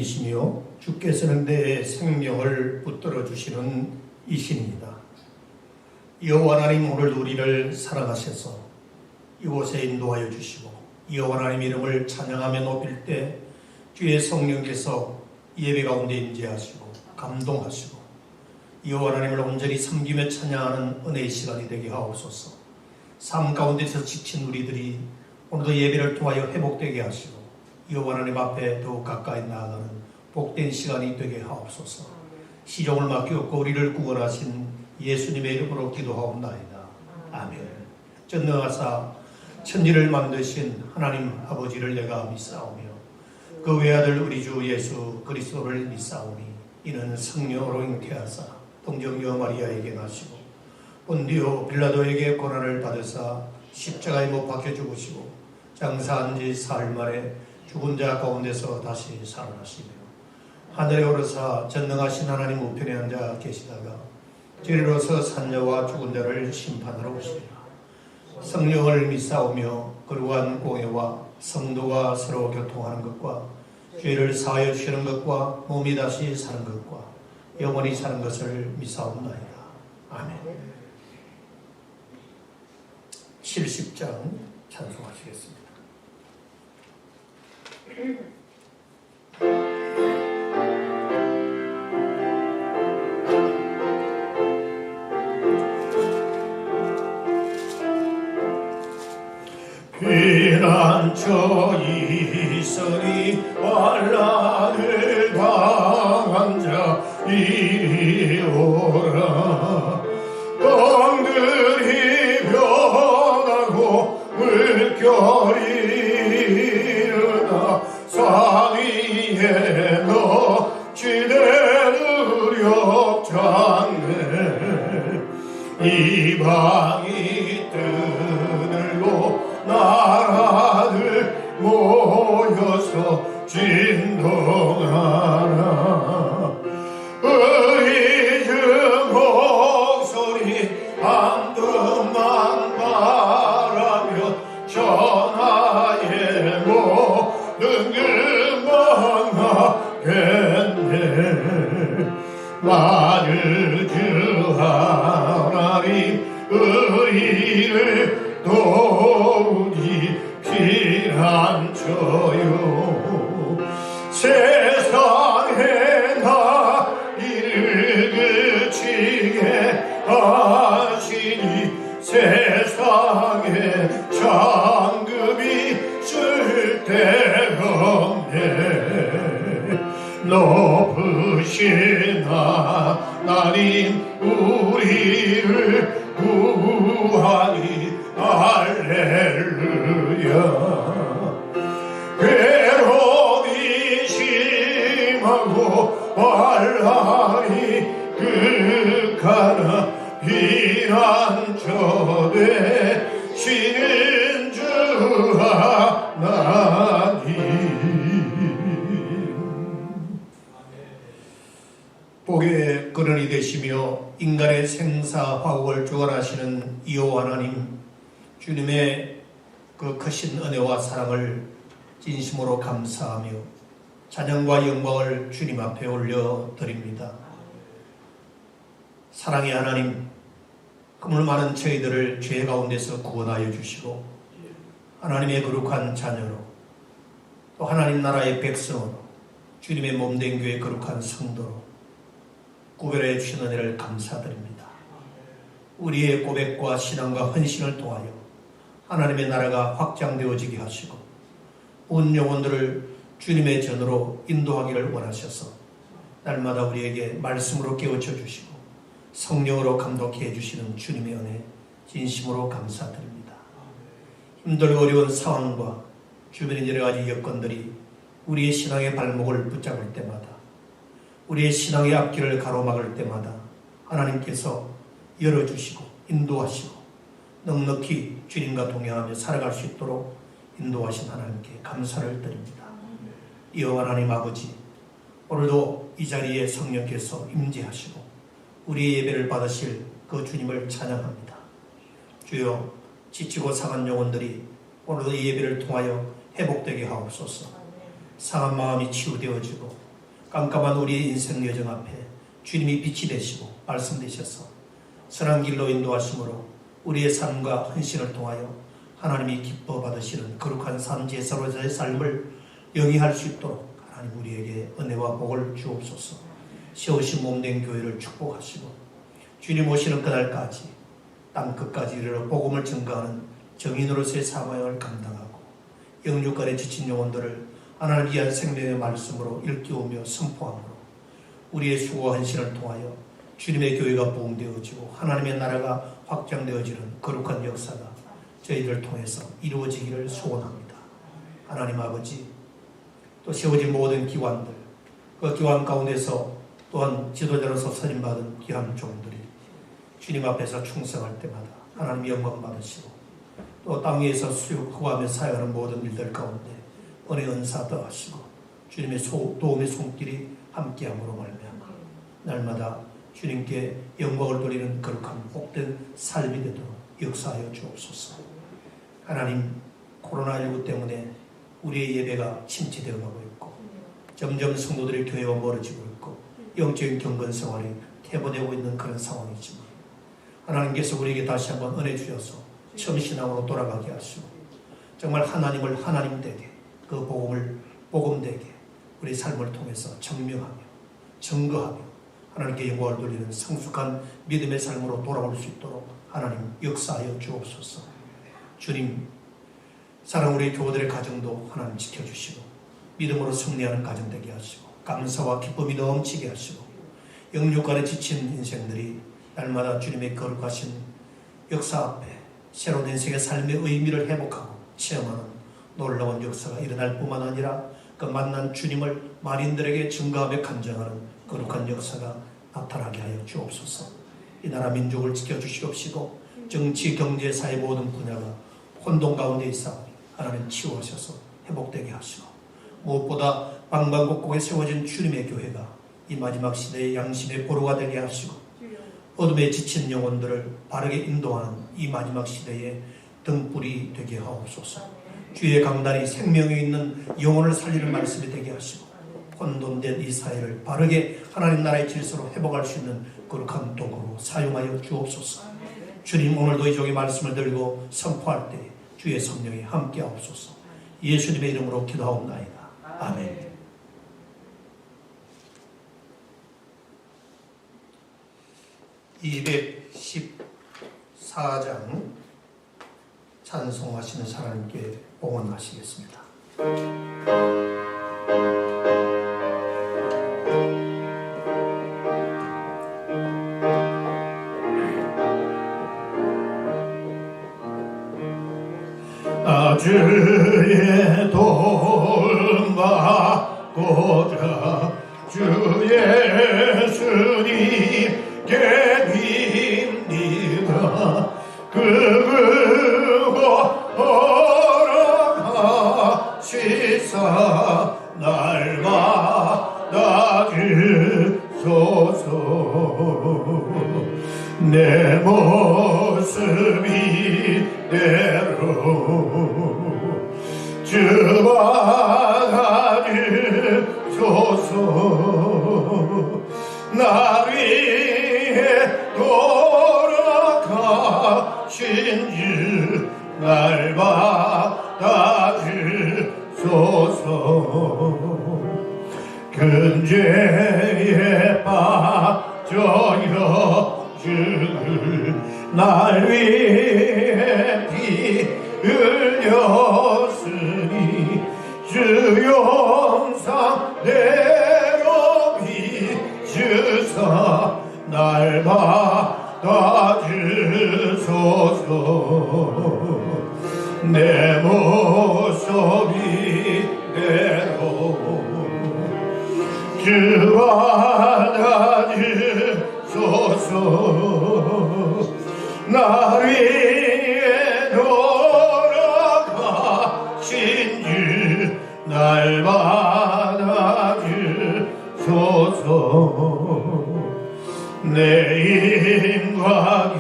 하나님이시며 주께서는 내 생명을 붙들어 주시는 이신입니다. 여호와 하나님, 오늘 우리를 사랑하셔서 이곳에 인도하여 주시고 여호와 하나님 이름을 찬양하며 높일 때 주의 성령께서 예배 가운데 임재하시고 감동하시고 여호와 하나님을 온전히 섬기며 찬양하는 은혜의 시간이 되게 하옵소서. 삶 가운데서 지친 우리들이 오늘도 예배를 통하여 회복되게 하시고 여호와 하나님 앞에 더욱 가까이 나아가는 복된 시간이 되게 하옵소서. 시종을 맡기옵고 우리를 구원하신 예수님의 이름으로 기도하옵나이다. 아멘. 전능하사 천지를 만드신 하나님 아버지를 내가 믿사오며 그 외아들 우리 주 예수 그리스도를 믿사오니 이는 성령으로 잉태하사 동정녀 마리아에게 나시고 본디오 빌라도에게 고난을 받으사 십자가에 못 박혀 죽으시고 장사한 지 사흘 만에 죽은 자 가운데서 다시 살아나시며 하늘에 오르사 전능하신 하나님 우편에 앉아 계시다가 저리로서 산자와 죽은 자를 심판하러 오시리라. 성령을 믿사오며 거룩한 공예와 성도가 서로 교통하는 것과 죄를 사하여 주시는 것과 몸이 다시 사는 것과 영원히 사는 것을 믿사옵나이다. 아멘. 70장 찬송하시겠습니다. 피난처 이선이 환난을 당한 자 이리 오라. 땅들이 변하고 물결이 일어나 산 위에 넘치는 의력장래 이방이 뜨늘로 나라들 모여서 진동하라. 의리의 목소리 한 듭만 바라며 전하의 모든 일만 하겠네. 만일 주 하나님 의리를 도우니 피난처요. 세상에 나 이를 그치게 하시니 세상에 장급이 쓸데없네. 높으신 하나님 우리를 구하니 할렐루야. 괴로움이 심하고 환난이 극하나 피난처 되시는 주 하나님. 복의 근원이 되시며 인간의 생사화복을 주관하시는 여호와 하나님, 주님의 그 크신 은혜와 사랑을 진심으로 감사하며 찬양과 영광을 주님 앞에 올려드립니다. 사랑의 하나님, 그물 많은 저희들을 죄 가운데서 구원하여 주시고 하나님의 거룩한 자녀로 또 하나님 나라의 백성으로 주님의 몸된 교회 거룩한 성도로 구별해 주신 은혜를 감사드립니다. 우리의 고백과 신앙과 헌신을 통하여 하나님의 나라가 확장되어지게 하시고 온 영혼들을 주님의 전으로 인도하기를 원하셔서 날마다 우리에게 말씀으로 깨우쳐 주시고 성령으로 감독해 주시는 주님의 은혜 진심으로 감사드립니다. 힘들고 어려운 상황과 주변의 여러 가지 여건들이 우리의 신앙의 발목을 붙잡을 때마다, 우리의 신앙의 앞길을 가로막을 때마다 하나님께서 열어주시고 인도하시고 넉넉히 주님과 동행하며 살아갈 수 있도록 인도하신 하나님께 감사를 드립니다. 여호와 하나님 아버지, 오늘도 이 자리에 성령께서 임재하시고 우리의 예배를 받으실 그 주님을 찬양합니다. 주여, 지치고 상한 영혼들이 오늘도 이 예배를 통하여 회복되게 하옵소서. 상한 마음이 치유되어지고 깜깜한 우리의 인생 여정 앞에 주님이 빛이 되시고 말씀되셔서 선한 길로 인도하심으로 우리의 삶과 헌신을 통하여 하나님이 기뻐 받으시는 거룩한 삶 제사로서의 삶을 영위할 수 있도록 하나님 우리에게 은혜와 복을 주옵소서. 세우신 몸된 교회를 축복하시고 주님 오시는 그날까지 땅 끝까지 이르러 복음을 증거하는 정인으로서의 사명을 감당하고 영육간에 지친 영혼들을 하나님 위한 생명의 말씀으로 일깨우며 선포함으로 우리의 수고와 헌신을 통하여 주님의 교회가 부흥되어지고 하나님의 나라가 확장되어지는 거룩한 역사가 저희들을 통해서 이루어지기를 소원합니다. 하나님 아버지, 또 세워진 모든 기관들, 그 기관 가운데서 또한 지도자로서 선임받은 귀한 종들이 주님 앞에서 충성할 때마다 하나님 영광 받으시고 또 땅 위에서 수고하며 사역하는 모든 일들 가운데 은혜 은사 더하시고 주님의 도움의 손길이 함께함으로 말미암아 날마다 주님께 영광을 돌리는 거룩한 복된 삶이 되도록 역사하여 주옵소서. 하나님, 코로나19 때문에 우리의 예배가 침체되어 가고 있고 점점 성도들의 교회와 멀어지고 있고 영적인 경건 생활이 퇴보되고 있는 그런 상황이지만 하나님께서 우리에게 다시 한번 은혜 주셔서 처음 신앙으로 돌아가게 하시고 정말 하나님을 하나님 되게 그 복음을 복음되게 우리 삶을 통해서 증명하며 증거하며 하나님께 영광을 돌리는 성숙한 믿음의 삶으로 돌아올 수 있도록 하나님 역사하여 주옵소서. 주님, 사랑 우리 교우들의 가정도 하나님 지켜주시고 믿음으로 승리하는 가정 되게 하시고 감사와 기쁨이 넘치게 하시고 영육간에 지친 인생들이 날마다 주님의 거룩하신 역사 앞에 새로운 인생의 삶의 의미를 회복하고 체험하는 놀라운 역사가 일어날 뿐만 아니라 그 만난 주님을 만인들에게 증거하며 간증하는 거룩한 역사가 나타나게 하여 주옵소서. 이 나라 민족을 지켜주시옵시고 정치, 경제, 사회 모든 분야가 혼돈 가운데 있사오니 하나님 치유하셔서 회복되게 하시고 무엇보다 방방곡곡에 세워진 주님의 교회가 이 마지막 시대의 양심의 보루가 되게 하시고 어둠에 지친 영혼들을 바르게 인도하는 이 마지막 시대의 등불이 되게 하옵소서. 주의 강단이 생명이 있는 영혼을 살리는 말씀이 되게 하시고 혼돈된 이 사회를 바르게 하나님 나라의 질서로 회복할 수 있는 거룩한 도구로 사용하여 주옵소서. 주님, 오늘도 이 종의 말씀을 들고 선포할 때 주의 성령이 함께 하옵소서. 예수님의 이름으로 기도하옵나이다. 아멘. (214장) 찬송하시는 사람께 봉헌하시겠습니다. 주의 도움 받고자 주 예수님께 빕니다. 그거 허락하시사 날마다 주소서. 내 모습이 대로 주 받아주소서. 나 위해 돌아가신 주 날 받아주소서. 근죄에 빠져요 주를 날 위해 피 흘렸으니 주 영상대로 비주사 날 받아주소서. 내 모습 이대로 주 받아주소서. 나 위에 돌아가신 주 날 받아주소서. 내 힘과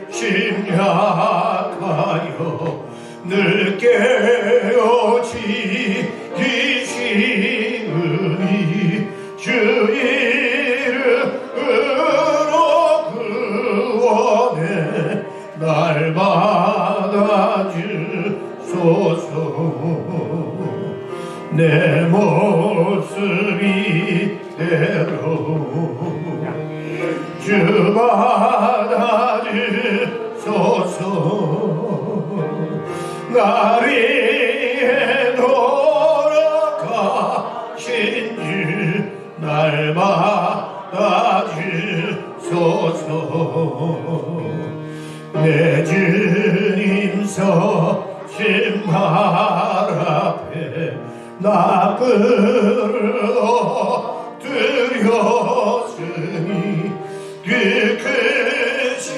격심 약하여 늘 깨어지기시으니 내 모습이 대로 주 받아주소서. 나를 위해 돌아가신 주 날 받아주소서. 내 주님 서신 발 앞에 나 엎드렸으니 그 크신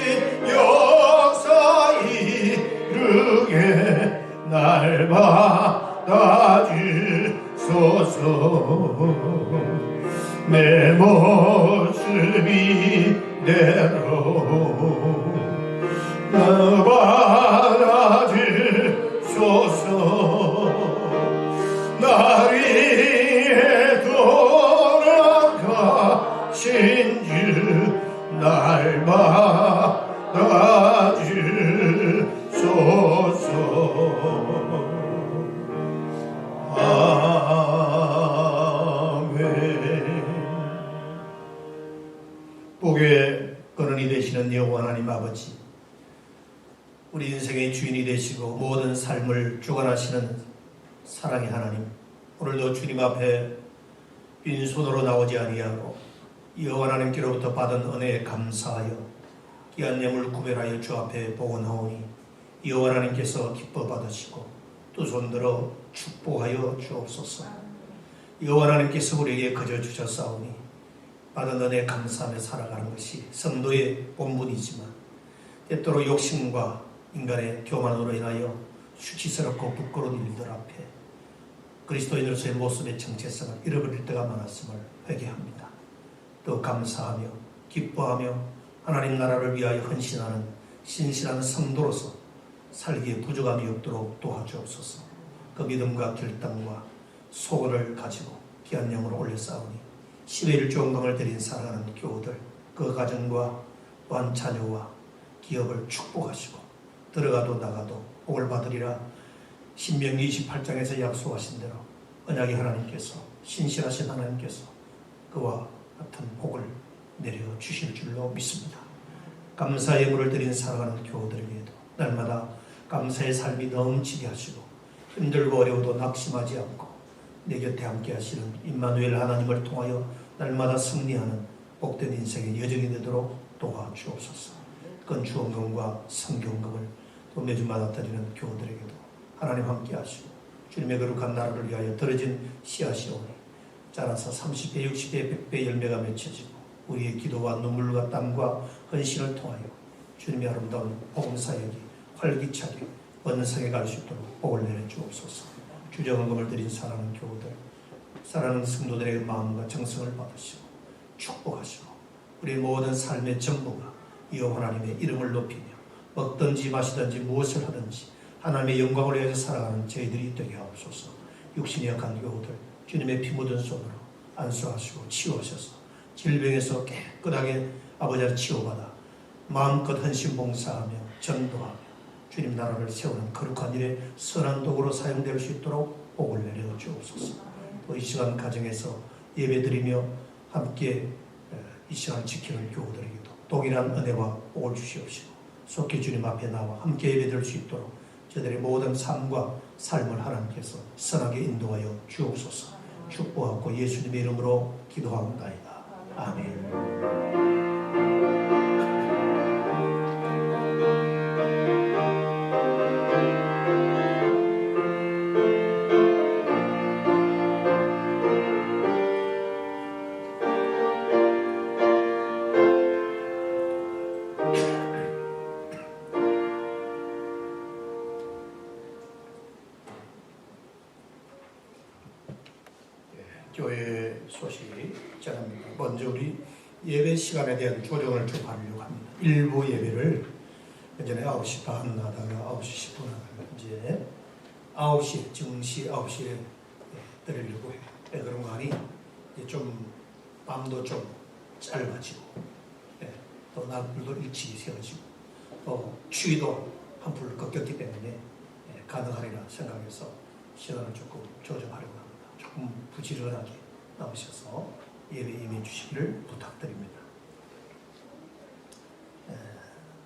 역사 이루게 날 받아주소서. 내 모습이 대로 나 받아주소서. 나를 위해 돌아가신 주 날 받아주소서. 복의 근원이 되시는 여호와 하나님 아버지, 우리 인생의 주인이 되시고 모든 삶을 주관하시는 사랑의 하나님, 오늘도 주님 앞에 빈손으로 나오지 아니하고 여호와 하나님께로부터 받은 은혜에 감사하여 귀한 예물 구별하여 주 앞에 복원하오니 여호와 하나님께서 기뻐 받으시고 두 손들어 축복하여 주옵소서. 여호와 하나님께서 우리에게 거저 주셨사오니 받은 은혜에 감사하며 살아가는 것이 성도의 본분이지만 때때로 욕심과 인간의 교만으로 인하여 수치스럽고 부끄러운 일들 앞에 그리스도인으로서의 모습의 정체성을 잃어버릴 때가 많았음을 회개합니다. 또 감사하며 기뻐하며 하나님 나라를 위하여 헌신하는 신실한 성도로서 살기에 부족함이 없도록 도와주옵소서. 그 믿음과 결단과 소원을 가지고 귀한 영으로 올려싸우니 10의 1조원금을 드린 사랑하는 교우들, 그 가정과 또한 자녀와 기업을 축복하시고 들어가도 나가도 복을 받으리라. 신명기 28장에서 약속하신 대로 언약의 하나님께서, 신실하신 하나님께서 그와 같은 복을 내려 주실 줄로 믿습니다. 감사의 예물을 드린 사랑하는 교우들에게도 날마다 감사의 삶이 넘치게 하시고 힘들고 어려워도 낙심하지 않고 내 곁에 함께 하시는 임마누엘 하나님을 통하여 날마다 승리하는 복된 인생의 여정이 되도록 도와주옵소서. 건축원금과 성경금을 또 매주마다 드리는 교우들에게도 하나님 함께 하시고 주님의 거룩한 나라를 위하여 들어진 씨앗이 오니 자라서 30배, 60배, 100배 열매가 맺혀지고 우리의 기도와 눈물과 땀과 헌신을 통하여 주님의 아름다운 복음사역이 활기차게 원성에 갈 수 있도록 복을 내려주옵소서. 주정원금을 드린 사랑하는 교우들, 사랑하는 성도들의 마음과 정성을 받으시고 축복하시고 우리의 모든 삶의 전부가 여호와 하나님의 이름을 높이며 먹든지 마시든지 무엇을 하든지 하나님의 영광을 위해서 살아가는 저희들이 되게 하옵소서. 육신이 약한 교우들 주님의 피 묻은 손으로 안수하시고 치유하셔서 질병에서 깨끗하게 아버지를 치유받아 마음껏 헌신 봉사하며 전도하며 주님 나라를 세우는 거룩한 일에 선한 도구로 사용될 수 있도록 복을 내려 주옵소서. 또 이 시간 가정에서 예배드리며 함께 이 시간을 지키는 교우들에게도 동일한 은혜와 복을 주시옵시고 속히 주님 앞에 나와 함께 예배드릴 수 있도록 저들의 모든 삶과 삶을 하나님께서 선하게 인도하여 주옵소서. 축복하고 예수님의 이름으로 기도하옵나이다. 아멘. 교회 소식이 전합니다. 먼저 우리 예배 시간에 대한 조정을 좀 하려고 합니다. 일부 예배를 예전에 9시 반 하다가 9시 10분 하다가 이제 9시, 정시 9시에 드리려고 해요. 왜 그런가 하니 좀 밤도 좀 짧아지고 또 낮불도 일찍이 세워지고 또 추위도 한풀 꺾였기 때문에 가능하리라 생각해서 시간을 조금 조정하려고 합니다. 조금 부지런하게 나오셔서 예배 임해 주시기를 부탁드립니다.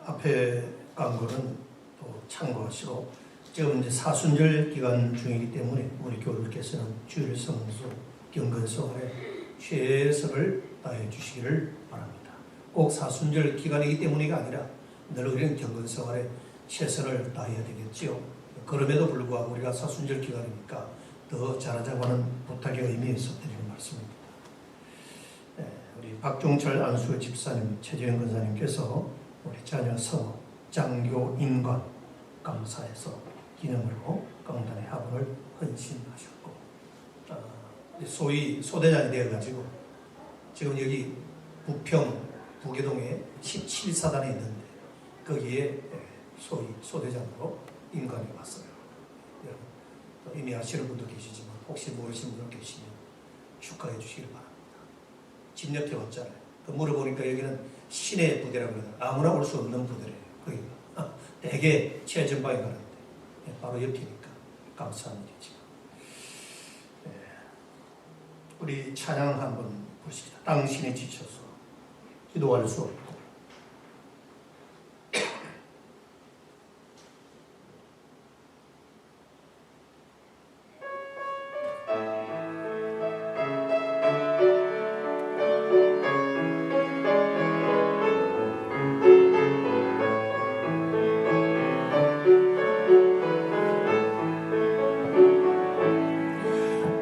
앞에 광고는 또 참고하시고 지금 이제 사순절 기간 중이기 때문에 우리 교우들께서는 주일 성수 경건생활에 최선을 다해 주시기를 바랍니다. 꼭 사순절 기간이기 때문이가 아니라 늘 우리는 경건생활에 최선을 다해야 되겠지요. 그럼에도 불구하고 우리가 사순절 기간이니까 더 잘하자고 하는 부탁의 의미에서 드리는 말씀입니다. 우리 박종철 안수 집사님, 최재현 권사님께서 우리 자녀 성호, 장교 인관 감사해서 기념으로 강단의 화분을 헌신하셨고, 소위 소대장이 되어가지고 지금 여기 부평 부계동에 17사단에 있는데 거기에 소위 소대장으로 인관이 왔어요. 이미 아시는 분도 계시지만 혹시 모르시는 분 계시면 축하해 주시길 바랍니다. 진역해 왔잖아요. 그 물어보니까 여기는 신의 부대라고 그러더라고요. 아무나 올 수 없는 부대래요. 거기가 대개 최전방에 가는데 바로 옆이니까 감사한 일이죠. 우리 찬양 한번 보시죠. 당신이 지쳐서 기도할 수 없고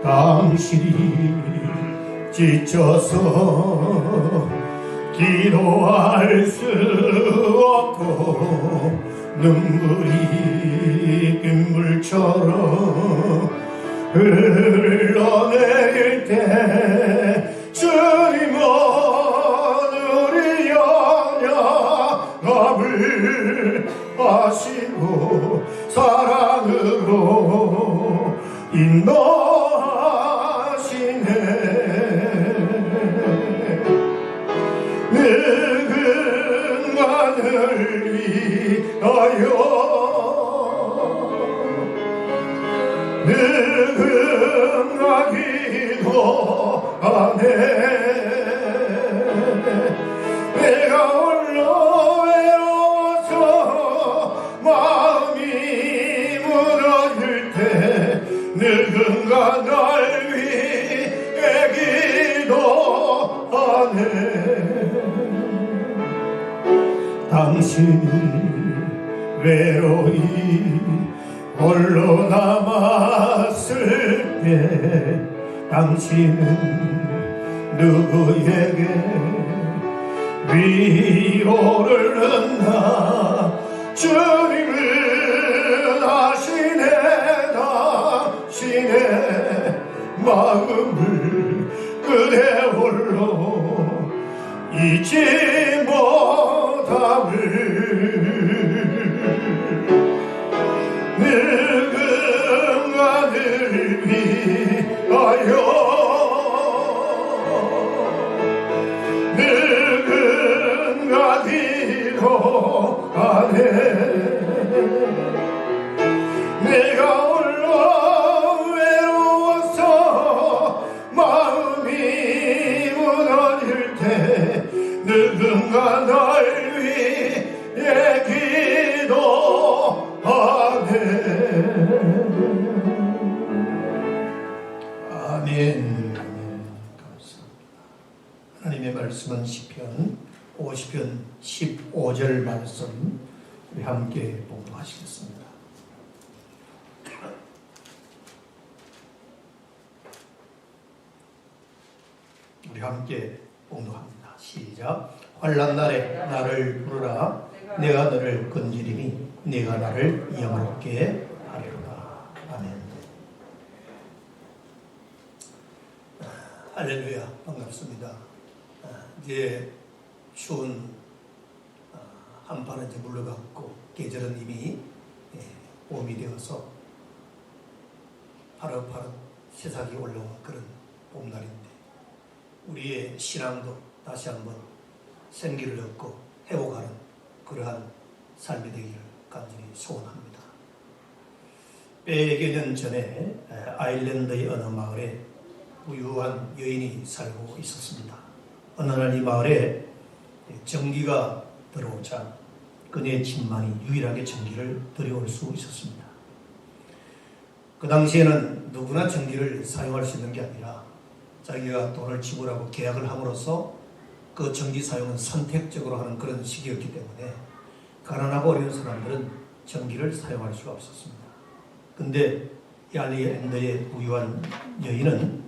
당신이 지쳐서 기도할 수 없고 눈물이 빗물처럼 흘러내릴 때 주님은 우리 연약함을 아시고 사랑으로 인도하시네. 늙은 간을 위하여 늙은 가기도 하네. 내가 홀로 외로워서 마음이 무너질 때 늙은 간을 위해 기도하네. 당신이 외로이 홀로 남았을 때 당신은 누구에게 위로를 얻나. 주님은 아시네. 당신의 마음을 그대 홀로 잊지 못함을. 늙은 아들 위하여 늙은 아들로 가네. 내가 홀로 외로워서 마음이 무너질 때 늙은 날 위에 기도하네. 아멘. 감사합니다. 하나님의 말씀은 시편 50편 15절 말씀 우리 함께 봉독하시겠습니다. 우리 함께 봉독합니다. 시작. 환난 날에 나를 부르라. 내가 너를 건지리니 네가 나를 영화롭게 하리로다. 아멘. 할렐루야. 반갑습니다. 이제 추운 한파는 이제 물러갔고 계절은 이미 봄이 되어서 파릇파릇 새싹이 올라온 그런 봄날인데 우리의 신앙도 다시 한번 생기를 얻고 회복하는 그러한 삶이 되기를 간절히 소원합니다. 100여 년 전에 아일랜드의 어느 마을에 부유한 여인이 살고 있었습니다. 어느 날 이 마을에 전기가 들어오자 그녀의 집만이 유일하게 전기를 들여올 수 있었습니다. 그 당시에는 누구나 전기를 사용할 수 있는 게 아니라 자기가 돈을 지불하고 계약을 함으로써 그 전기 사용은 선택적으로 하는 그런 시기였기 때문에 가난하고 어려운 사람들은 전기를 사용할 수가 없었습니다. 근데 이 아일랜드의 부유한 여인은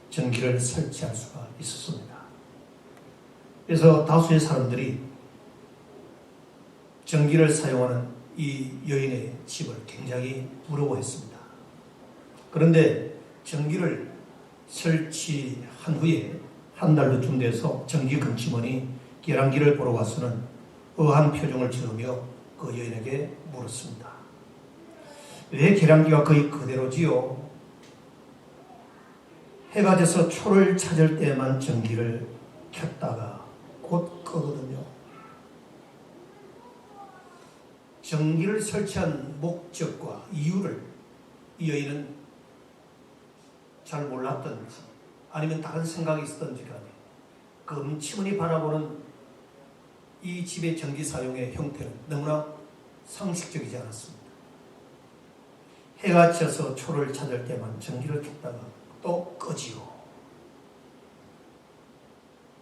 전기를 설치할 수가 있었습니다. 그래서 다수의 사람들이 전기를 사용하는 이 여인의 집을 굉장히 부러워했습니다. 그런데 전기를 설치한 후에 한 달도쯤 돼서 전기 금침원이 계량기를 보러 와서는 의아한 표정을 지으며 그 여인에게 물었습니다. 왜 계량기가 거의 그대로지요? 해가 져서 초를 찾을 때만 전기를 켰다가 곧 끄거든요. 전기를 설치한 목적과 이유를 이 여인은 잘 몰랐던지 아니면 다른 생각이 있었던지 간에 그 음침원이 바라보는 이 집의 전기 사용의 형태는 너무나 상식적이지 않았습니다. 해가 져서 초를 찾을 때만 전기를 켰다가 또 끄지요.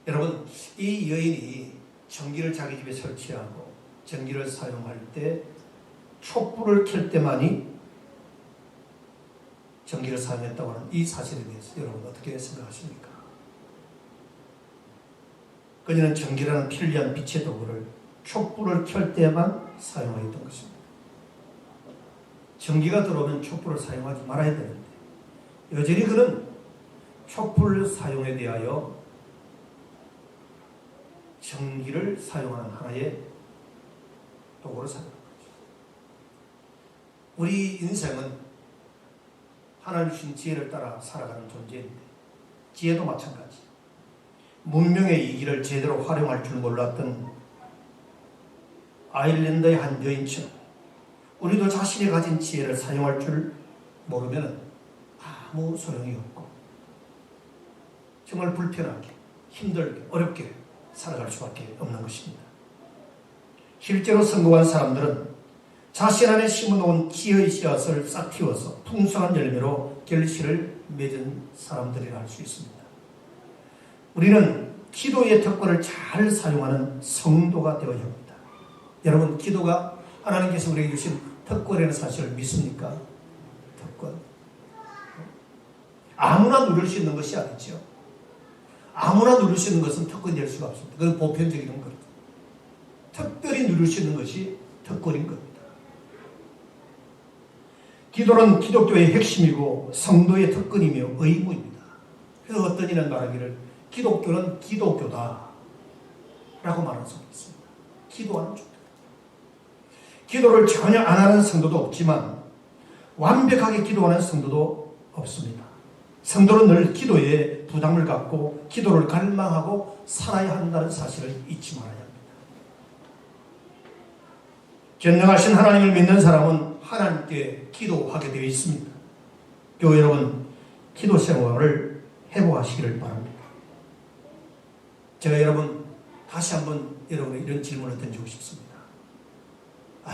여러분, 이 여인이 전기를 자기 집에 설치하고 전기를 사용할 때 촛불을 켤 때만이 전기를 사용했다고 하는 이 사실에 대해서 여러분 어떻게 생각하십니까? 그녀는 전기라는 편리한 빛의 도구를 촛불을 켤 때만 사용하였던 것입니다. 전기가 들어오면 촛불을 사용하지 말아야 되는데 여전히 그는 촛불 사용에 대하여 전기를 사용하는 하나의 도구로 사용하는 거죠. 우리 인생은 하나님 주신 지혜를 따라 살아가는 존재인데 지혜도 마찬가지. 문명의 이 길을 제대로 활용할 줄 몰랐던 아일랜드의 한 여인처럼 우리도 자신이 가진 지혜를 사용할 줄 모르면 아무 소용이 없고 정말 불편하게 힘들게 어렵게 살아갈 수밖에 없는 것입니다. 실제로 성공한 사람들은 자신 안에 심어놓은 지혜의 씨앗을 싹 틔워서 풍성한 열매로 결실을 맺은 사람들이라 할 수 있습니다. 우리는 기도의 특권을 잘 사용하는 성도가 되어야 합니다. 여러분, 기도가 하나님께서 우리에게 주신 특권이라는 사실을 믿습니까? 특권. 아무나 누릴 수 있는 것이 아니죠. 아무나 누릴 수 있는 것은 특권이 될 수가 없습니다. 그건 보편적인 겁니다. 특별히 누릴 수 있는 것이 특권인 겁니다. 기도는 기독교의 핵심이고 성도의 특권이며 의무입니다. 그래서 어떤 이는 말하기를 기독교는 기독교다 라고 말하는 사람이 있습니다. 기도하는 존재. 기도를 전혀 안 하는 성도도 없지만 완벽하게 기도하는 성도도 없습니다. 성도는 늘 기도에 부담을 갖고 기도를 갈망하고 살아야 한다는 사실을 잊지 말아야 합니다. 전능하신 하나님을 믿는 사람은 하나님께 기도하게 되어 있습니다. 교회 여러분, 기도 생활을 회복하시기를 바랍니다. 제가 여러분 다시 한번 여러분의 이런 질문을 던지고 싶습니다.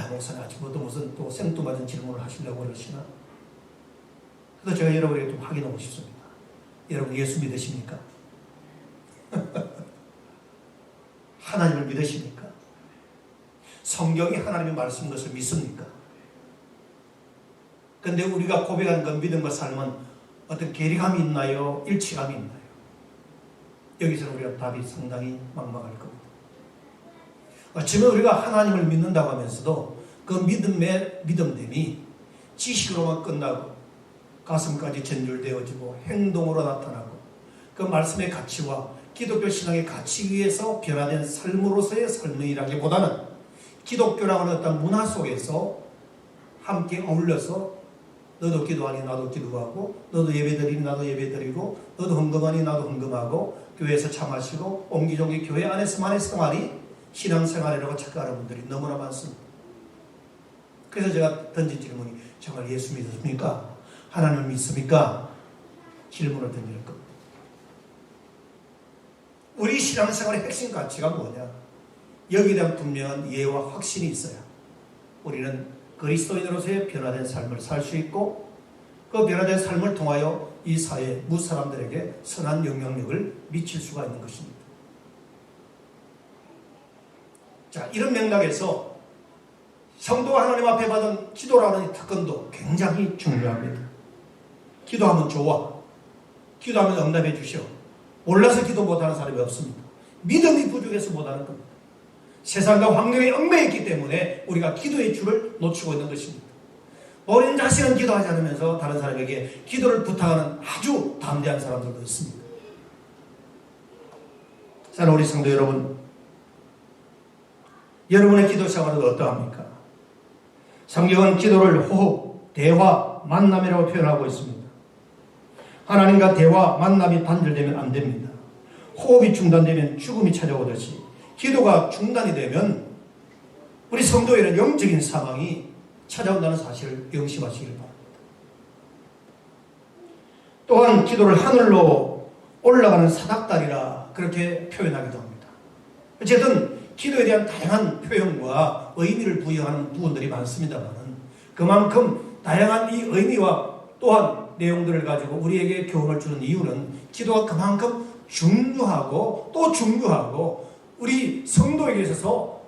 목사님 아침부터 무슨 또 생뚱맞은 질문을 하시려고 그러시나? 그래서 제가 여러분에게 좀 확인하고 싶습니다. 여러분 예수 믿으십니까? 하나님을 믿으십니까? 성경이 하나님의 말씀인 것을 믿습니까? 그런데 우리가 고백한 그 믿음과 삶은 어떤 괴리감이 있나요? 일치감이 있나요? 여기서 우리가 답이 상당히 막막할 겁니다. 어쩌면 우리가 하나님을 믿는다고 하면서도 그 믿음됨이 지식으로만 끝나고 가슴까지 전율되어지고 행동으로 나타나고 그 말씀의 가치와 기독교 신앙의 가치 위에서 변화된 삶으로서의 삶이라기보다는 기독교라고 하는 어떤 문화 속에서 함께 어울려서 너도 기도하니 나도 기도하고 너도 예배드리니 나도 예배드리고 너도 헌금하니 나도 헌금하고 교회에서 차 마시고 옹기종기 교회 안에서만의 생활이 신앙생활이라고 착각하는 분들이 너무나 많습니다. 그래서 제가 던진 질문이 정말 예수 믿습니까? 하나님을 믿습니까? 질문을 던질 겁니다. 우리 신앙생활의 핵심 가치가 뭐냐? 여기에 대한 분명한 이해와 확신이 있어야 우리는 그리스도인으로서의 변화된 삶을 살 수 있고, 그 변화된 삶을 통하여 이 사회 무사람들에게 선한 영향력을 미칠 수가 있는 것입니다. 자, 이런 맥락에서 성도가 하나님 앞에 받은 기도라는 특권도 굉장히 중요합니다. 기도하면 좋아. 기도하면 응답해 주셔. 몰라서 기도 못하는 사람이 없습니다. 믿음이 부족해서 못하는 겁니다. 세상과 환경에 얽매였기 때문에 우리가 기도의 줄을 놓치고 있는 것입니다. 본인 자신은 기도하지 않으면서 다른 사람에게 기도를 부탁하는 아주 담대한 사람들도 있습니다. 사랑하는 우리 성도 여러분, 여러분의 기도 생활은 어떠합니까? 성경은 기도를 호흡, 대화, 만남이라고 표현하고 있습니다. 하나님과 대화, 만남이 단절되면 안 됩니다. 호흡이 중단되면 죽음이 찾아오듯이 기도가 중단이 되면 우리 성도에는 영적인 사망이 찾아온다는 사실을 명심하시길 바랍니다. 또한 기도를 하늘로 올라가는 사닥다리라 그렇게 표현하기도 합니다. 어쨌든 기도에 대한 다양한 표현과 의미를 부여하는 부분들이 많습니다만, 그만큼 다양한 이 의미와 또한 내용들을 가지고 우리에게 교훈을 주는 이유는 기도가 그만큼 중요하고 또 중요하고 우리 성도에게 있어서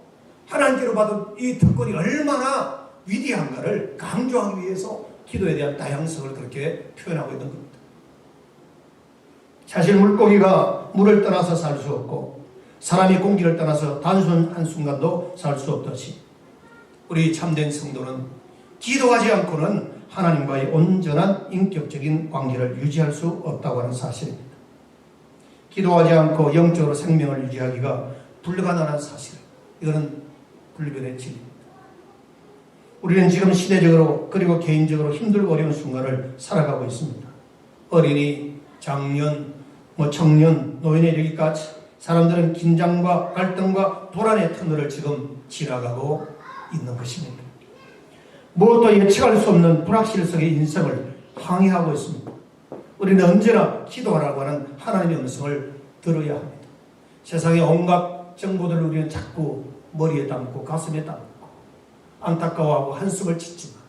하나님께로 받은 이 특권이 얼마나 위대한가를 강조하기 위해서 기도에 대한 다양성을 그렇게 표현하고 있는 겁니다. 사실 물고기가 물을 떠나서 살 수 없고 사람이 공기를 떠나서 단순 한순간도 살 수 없듯이 우리 참된 성도는 기도하지 않고는 하나님과의 온전한 인격적인 관계를 유지할 수 없다고 하는 사실입니다. 기도하지 않고 영적으로 생명을 유지하기가 불가능한 사실, 이거는 분리변의 진리입니다. 우리는 지금 시대적으로 그리고 개인적으로 힘들고 어려운 순간을 살아가고 있습니다. 어린이, 장년, 청년, 노인에 이르기까지 사람들은 긴장과 갈등과 불안의 터널을 지금 지나가고 있는 것입니다. 무엇도 예측할 수 없는 불확실성의 인생을 항해하고 있습니다. 우리는 언제나 기도하라고 하는 하나님의 음성을 들어야 합니다. 세상의 온갖 정보들을 우리는 자꾸 머리에 담고 가슴에 담고 안타까워하고 한숨을 짓지만,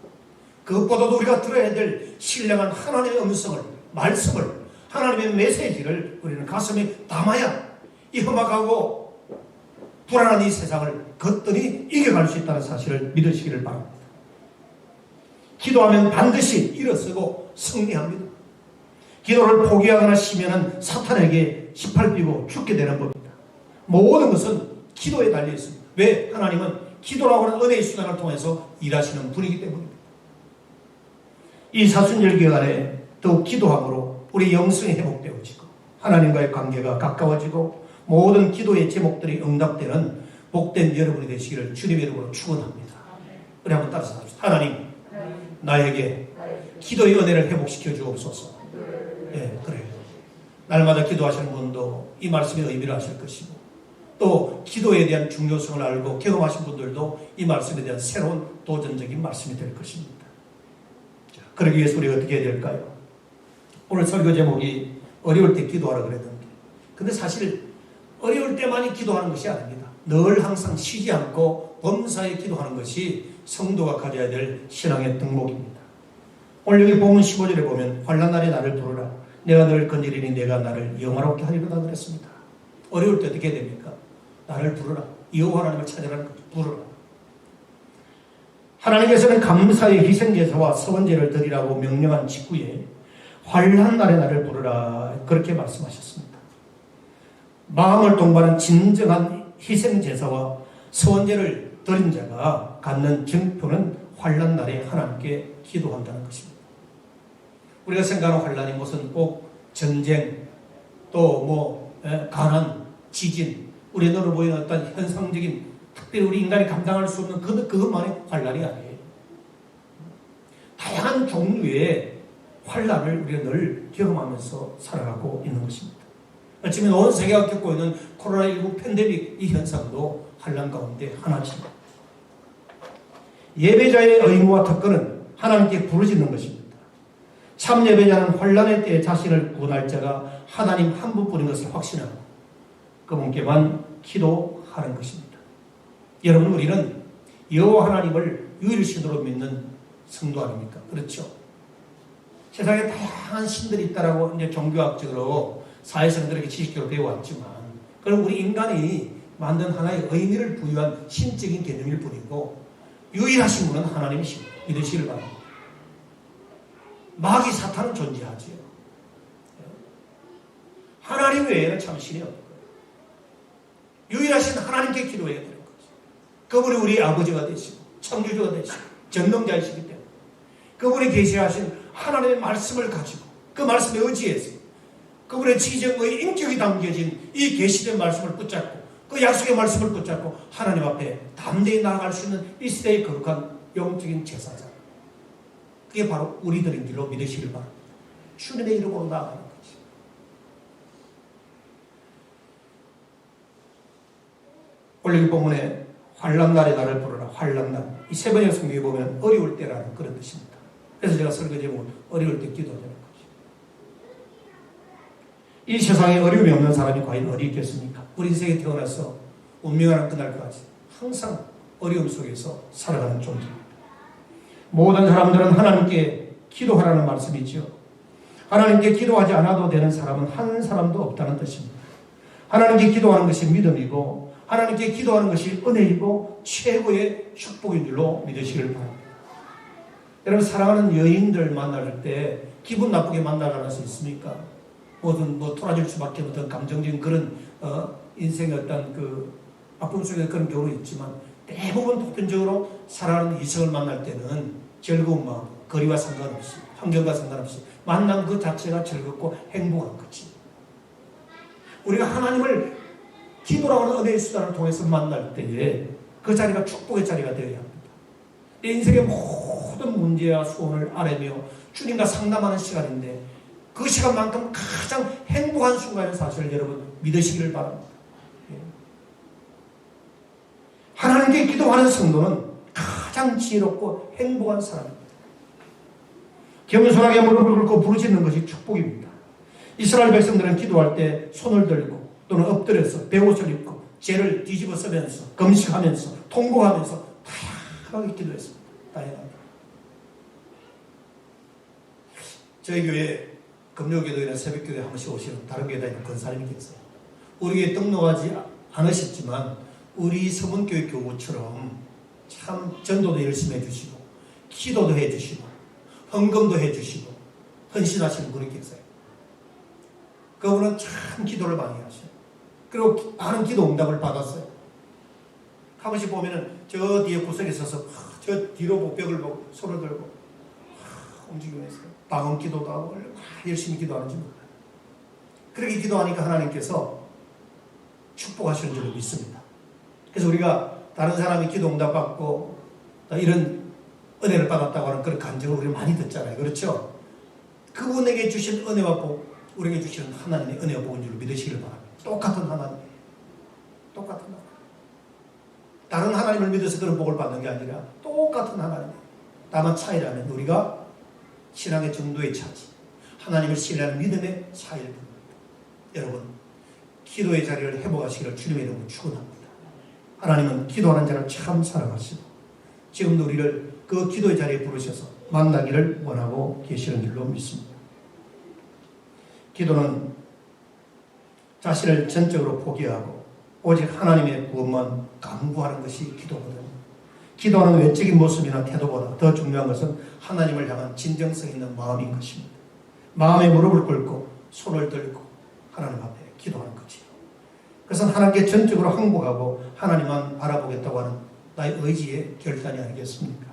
그것보다도 우리가 들어야 될 신령한 하나님의 음성을, 말씀을, 하나님의 메시지를 우리는 가슴에 담아야 이 험악하고 불안한 이 세상을 거뜬히 이겨갈 수 있다는 사실을 믿으시기를 바랍니다. 기도하면 반드시 일어서고 승리합니다. 기도를 포기하거나 쉬면은 사탄에게 시팔비고 죽게 되는 법입니다. 모든 것은 기도에 달려 있습니다. 왜? 하나님은 기도라고 하는 은혜의 수단을 통해서 일하시는 분이기 때문입니다. 이 사순절 기간에 더욱 기도함으로 우리 영성이 회복되어지고 하나님과의 관계가 가까워지고 모든 기도의 제목들이 응답되는 복된 여러분이 되시기를 주님의 이름으로 축원합니다. 우리 한번 따라서 합시다. 하나님, 나에게 기도의 은혜를 회복시켜 주옵소서. 예, 그래요. 날마다 기도하시는 분도 이 말씀의 의미를 아실 것이고, 또 기도에 대한 중요성을 알고 경험하신 분들도 이 말씀에 대한 새로운 도전적인 말씀이 될 것입니다. 자, 그러기 위해서 우리가 어떻게 해야 될까요? 오늘 설교 제목이 어려울 때 기도하라 그랬는데, 근데 사실 어려울 때만이 기도하는 것이 아닙니다. 늘 항상 쉬지 않고 범사에 기도하는 것이 성도가 가져야 될 신앙의 덕목입니다. 오늘 여기 본문 15절에 보면 환난 날에 나를 부르라. 내가 너를 건지리니 내가 나를 영화롭게 하리로다 그랬습니다. 어려울 때 어떻게 해야 됩니까? 나를 부르라. 여호와 하나님을 찾으라는 거죠. 부르라. 하나님께서는 감사의 희생제사와 서원제를 드리라고 명령한 직후에 환난 날에 나를 부르라 그렇게 말씀하셨습니다. 마음을 동반한 진정한 희생제사와 서원제를 드린 자가 갖는 증표는 환난 날에 하나님께 기도한다는 것입니다. 우리가 생각하는 환난이 무슨 꼭 전쟁, 또 가난, 지진, 우리 눈으로 보이는 어떤 현상적인 특별히 우리 인간이 감당할 수 없는 그것만이 환난이 아니에요. 다양한 종류의 환난을 우리가 늘 경험하면서 살아가고 있는 것입니다. 어쩌면 온 세계가 겪고 있는 코로나19 팬데믹 이 현상도 환난 가운데 하나입니다. 예배자의 의무와 특권은 하나님께 부르짖는 것입니다. 참 예배자는 환난의 때에 자신을 구원할 자가 하나님 한 분뿐인 것을 확신하고 그분께만 기도하는 것입니다. 여러분, 우리는 여호와 하나님을 유일신으로 믿는 성도 아닙니까? 그렇죠? 세상에 다양한 신들이 있다라고 이제 종교학적으로 사회생들에게 지식적으로 배워왔지만, 그럼 우리 인간이 만든 하나의 의미를 부여한 신적인 개념일 뿐이고, 유일하신 분은 하나님이십니다. 믿으시길 바랍니다. 마귀 사탄은 존재하지요. 하나님 외에는 참 신이 없는 거예요. 유일하신 하나님께 기도해야 되는 거죠. 그분이 우리 아버지가 되시고 창조주가 되시고 전능자이시기 때문에 그분이 계시하신 하나님의 말씀을 가지고 그 말씀에 의지해서 그분의 지정의 인격이 담겨진 이 계시된 말씀을 붙잡고 그 약속의 말씀을 붙잡고 하나님 앞에 담대히 나아갈 수 있는 이 시대의 거룩한 영적인 제사장, 그게 바로 우리들인 줄로 믿으시길 바랍니다. 주님의 이름으로 나아가는 거지. 오늘 이 본문에 환난날에 나를 부르라, 환난날, 이 세 번의 성경에 보면 어려울 때라는 그런 뜻입니다. 그래서 제가 설교 제목은 어려울 때 기도하는 거죠. 이 세상에 어려움이 없는 사람이 과연 어디 있겠습니까? 우리 인생에 태어나서 운명하는 그날까지 항상 어려움 속에서 살아가는 존재입니다. 모든 사람들은 하나님께 기도하라는 말씀이죠. 하나님께 기도하지 않아도 되는 사람은 한 사람도 없다는 뜻입니다. 하나님께 기도하는 것이 믿음이고 하나님께 기도하는 것이 은혜이고 최고의 축복인 줄로 믿으시길 바랍니다. 여러분, 사랑하는 여인들 만날 때 기분 나쁘게 만나갈 수 있습니까? 뭐든 토라질 수밖에 없는 감정적인 그런 인생의 어떤 그 아픔 속에 그런 경우는 있지만, 대부분 보편적으로 사랑하는 이성을 만날 때는 즐거운 마음, 거리와 상관없이, 환경과 상관없이 만난 그 자체가 즐겁고 행복한 거지. 우리가 하나님을 기도라고 하는 은혜의 수단을 통해서 만날 때에 그 자리가 축복의 자리가 되어야 합니다. 인생의 모든 문제와 소원을 아뢰며 주님과 상담하는 시간인데, 그 시간만큼 가장 행복한 순간인 사실을 여러분 믿으시기를 바랍니다. 하나님께 기도하는 성도는 가장 지혜롭고 행복한 사람입니다. 겸손하게 무릎을 꿇고 부르짖는 것이 축복입니다. 이스라엘 백성들은 기도할 때 손을 들고 또는 엎드려서 베옷을 입고 죄를 뒤집어 쓰면서 금식하면서 통곡하면서 다양하게 기도했습니다. 다양하게. 저희 교회 금요기도회나 새벽기도회 한 번씩 오시는 다른 교회에 다니는 권사님이 계세요. 우리 교회에 등록하지 않으셨지만 우리 서문교회 교우처럼 참 전도도 열심히 해주시고 기도도 해주시고 헌금도 해주시고 헌신하시는 분이 계세요. 그분은 참 기도를 많이 하셔요. 그리고 많은 기도 응답을 받았어요. 한 번씩 보면은 저 뒤에 구석에 서서 저 뒤로 목벽을 보고 손을 들고 움직이면서 방언 기도도 하고 열심히 기도하는지 몰라요. 그렇게 기도하니까 하나님께서 축복하시는 줄로 믿습니다. 그래서 우리가 다른 사람이 기도 응답 받고 이런 은혜를 받았다고 하는 그런 간증을 우리 많이 듣잖아요. 그렇죠? 그분에게 주신 은혜와 복, 우리에게 주시는 하나님의 은혜와 복인 줄로 믿으시길 바랍니다. 똑같은 하나님. 똑같은 하나님. 다른 하나님을 믿어서 그런 복을 받는 게 아니라 똑같은 하나님. 다만 차이라면 우리가 신앙의 정도의 차지, 하나님을 신뢰하는 믿음의 차이일 뿐입니다. 여러분, 기도의 자리를 회복하시기를 주님의 이름으로 축원합니다. 하나님은 기도하는 자를 참 사랑하시고 지금도 우리를 그 기도의 자리에 부르셔서 만나기를 원하고 계시는 줄로 믿습니다. 기도는 자신을 전적으로 포기하고 오직 하나님의 구원만 간구하는 것이 기도거든요. 기도하는 외적인 모습이나 태도보다 더 중요한 것은 하나님을 향한 진정성 있는 마음인 것입니다. 마음에 무릎을 꿇고 손을 들고 하나님 앞에 기도하는 거지요. 그것은 하나님께 전적으로 항복하고 하나님만 바라보겠다고 하는 나의 의지의 결단이 아니겠습니까?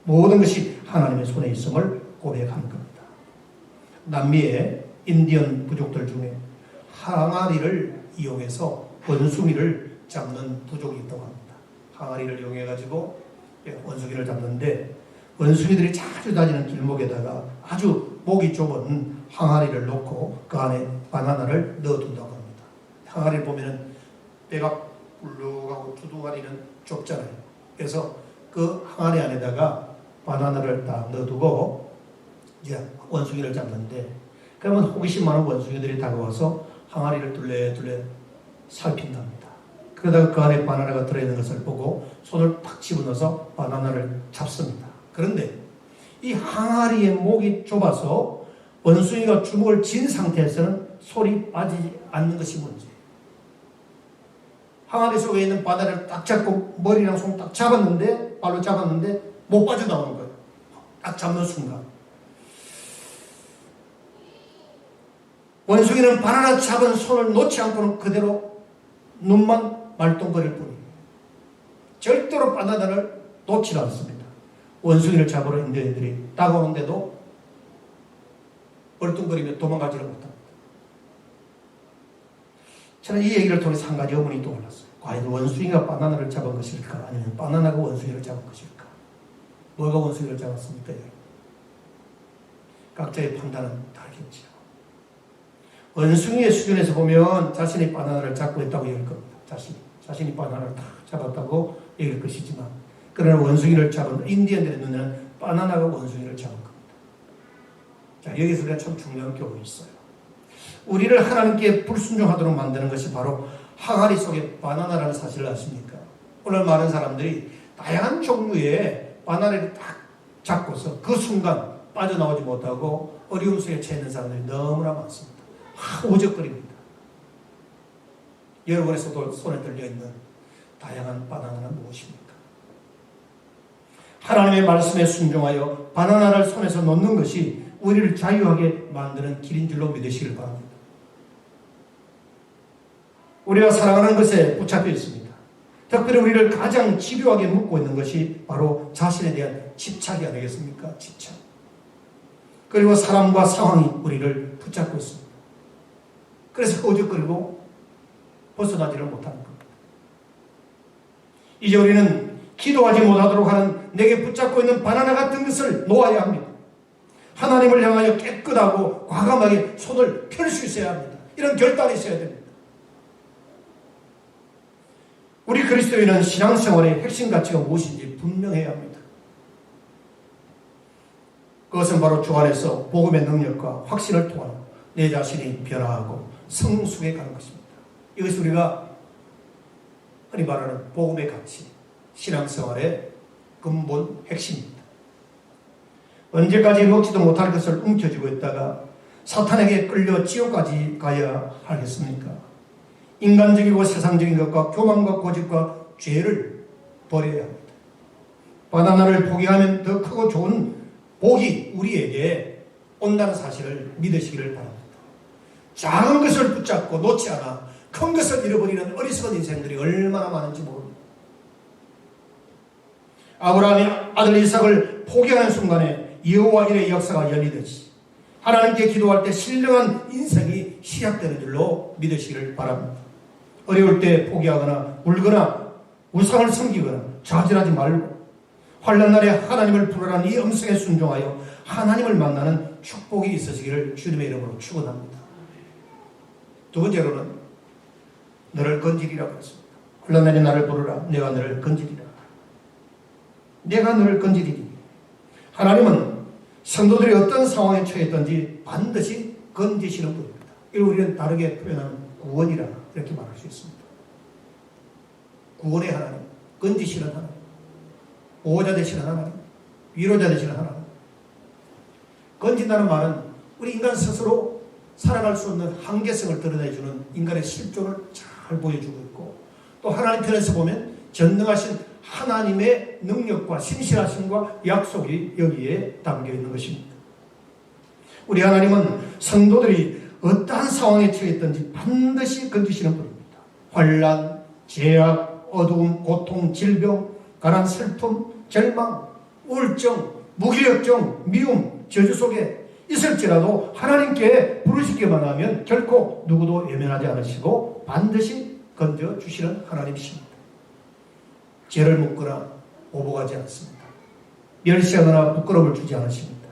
모든 것이 하나님의 손에 있음을 고백하는 겁니다. 남미의 인디언 부족들 중에 항아리를 이용해서 원숭이를 잡는 부족이 있다고 합니다. 항아리를 이용해가지고 원숭이를 잡는데 원숭이들이 자주 다니는 길목에다가 아주 목이 좁은 항아리를 놓고 그 안에 바나나를 넣어둔다고 합니다. 항아리를 보면은 배가 불룩하고 두둥아리는 좁잖아요. 그래서 그 항아리 안에다가 바나나를 딱 넣어두고 이제 원숭이를 잡는데, 그러면 호기심 많은 원숭이들이 다가와서 항아리를 둘레둘레 살핀답니다. 그러다가 그 안에 바나나가 들어있는 것을 보고 손을 탁 집어넣어서 바나나를 잡습니다. 그런데 이 항아리의 목이 좁아서 원숭이가 주먹을 쥔 상태에서는 손이 빠지지 않는 것이 문제예요. 항아리 속에 있는 바나나를 딱 잡고 머리랑 손 딱 잡았는데, 발로 잡았는데 못 빠져나오는 거예요. 딱 잡는 순간. 원숭이는 바나나 잡은 손을 놓지 않고는 그대로 눈만 말똥거릴 뿐입니다. 절대로 바나나를 놓지 않습니다. 원숭이를 잡으러 인디언들이 다가오는데도 얼뚱거리며 도망가지를 못합니다. 저는 이 얘기를 통해서 한 가지 의문이 또 올랐어요. 과연 원숭이가 바나나를 잡은 것일까? 아니면 바나나가 원숭이를 잡은 것일까? 뭐가 원숭이를 잡았습니까? 각자의 판단은 다르겠죠. 원숭이의 수준에서 보면 자신이 바나나를 잡고 있다고 얘기할 겁니다. 자신이 바나나를 다 잡았다고 얘기할 것이지만, 그러나 원숭이를 잡은 인디언들의 눈에는 바나나가 원숭이를 잡은 겁니다. 자, 여기서 우리가 참 중요한 교훈이 있어요. 우리를 하나님께 불순종하도록 만드는 것이 바로 항아리 속에 바나나라는 사실을 아십니까? 오늘 많은 사람들이 다양한 종류의 바나나를 딱 잡고서 그 순간 빠져나오지 못하고 어려움 속에 처해 있는 사람들이 너무나 많습니다. 오적거립니다. 여러분의 손에 들려있는 다양한 바나나는 무엇입니까? 하나님의 말씀에 순종하여 바나나를 손에서 놓는 것이 우리를 자유하게 만드는 길인 줄로 믿으시길 바랍니다. 우리가 사랑하는 것에 붙잡혀 있습니다. 특별히 우리를 가장 집요하게 묶고 있는 것이 바로 자신에 대한 집착이 아니겠습니까? 집착. 그리고 사람과 상황이 우리를 붙잡고 있습니다. 그래서 어적거리고 벗어나지를 못하는 겁니다. 이제 우리는 기도하지 못하도록 하는 내게 붙잡고 있는 바나나 같은 것을 놓아야 합니다. 하나님을 향하여 깨끗하고 과감하게 손을 펼 수 있어야 합니다. 이런 결단이 있어야 됩니다. 우리 그리스도인은 신앙생활의 핵심 가치가 무엇인지 분명해야 합니다. 그것은 바로 주 안에서 복음의 능력과 확신을 통하여 내 자신이 변화하고 성숙해 가는 것입니다. 이것이 우리가 흔히 말하는 복음의 가치, 신앙생활의 근본 핵심입니다. 언제까지 먹지도 못할 것을 움켜쥐고 있다가 사탄에게 끌려 지옥까지 가야 하겠습니까? 인간적이고 세상적인 것과 교만과 고집과 죄를 버려야 합니다. 바나나를 포기하면 더 크고 좋은 복이 우리에게 온다는 사실을 믿으시기를 바랍니다. 작은 것을 붙잡고 놓지 않아 큰 것을 잃어버리는 어리석은 인생들이 얼마나 많은지 모릅니다. 아브라함이 아들 이삭을 포기하는 순간에 여호와 일의 역사가 열리듯이 하나님께 기도할 때 신령한 인생이 시작되는 줄로 믿으시기를 바랍니다. 어려울 때 포기하거나 울거나 우상을 섬기거나 좌절하지 말고 환난 날에 하나님을 부르라는 이 음성에 순종하여 하나님을 만나는 축복이 있으시기를 주님의 이름으로 축원합니다. 두 번째로는 너를 건지리라고 했습니다. 환난 날에 나를 부르라. 내가 너를 건지리라. 내가 너를 건지리리. 하나님은 성도들이 어떤 상황에 처했든지 반드시 건지시는 분입니다. 이걸 우리는 다르게 표현하는 구원이라 이렇게 말할 수 있습니다. 구원의 하나님, 건지시는 하나님, 보호자 되시는 하나님, 위로자 되시는 하나님. 건진다는 말은 우리 인간 스스로 살아갈 수 없는 한계성을 드러내주는 인간의 실존을 잘 보여주고 있고, 또 하나님 편에서 보면 전능하신 하나님의 능력과 신실하심과 약속이 여기에 담겨 있는 것입니다. 우리 하나님은 성도들이 어떠한 상황에 처했든지 반드시 건지시는 분입니다. 환난, 죄악, 어두움, 고통, 질병, 가난, 슬픔, 절망, 우울증, 무기력증, 미움, 저주 속에 있을지라도 하나님께 부르시기만 하면 결코 누구도 외면하지 않으시고 반드시 건져주시는 하나님이십니다. 죄를 묻거나 오복하지 않습니다. 멸시하거나 부끄러움을 주지 않으십니다.